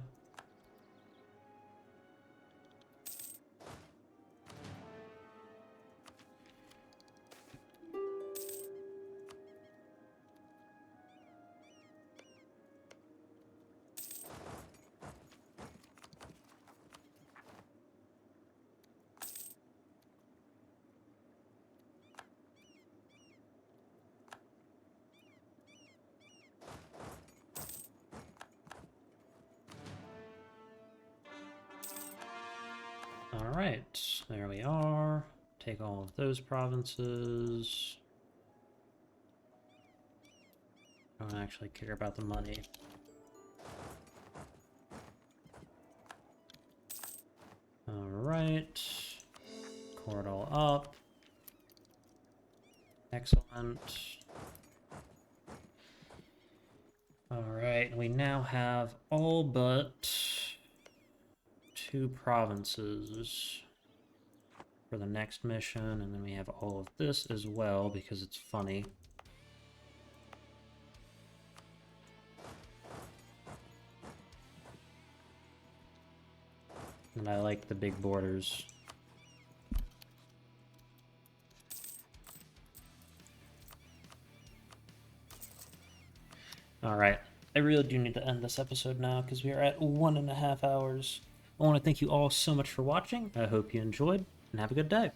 Alright, there we are. Take all of those provinces. I don't actually care about the money. Alright. Core it all up. Excellent. Alright, we now have all but 2 provinces for the next mission, and then we have all of this as well because it's funny. And I like the big borders. Alright, I really do need to end this episode now because we are at 1.5 hours. I want to thank you all so much for watching. I hope you enjoyed, and have a good day.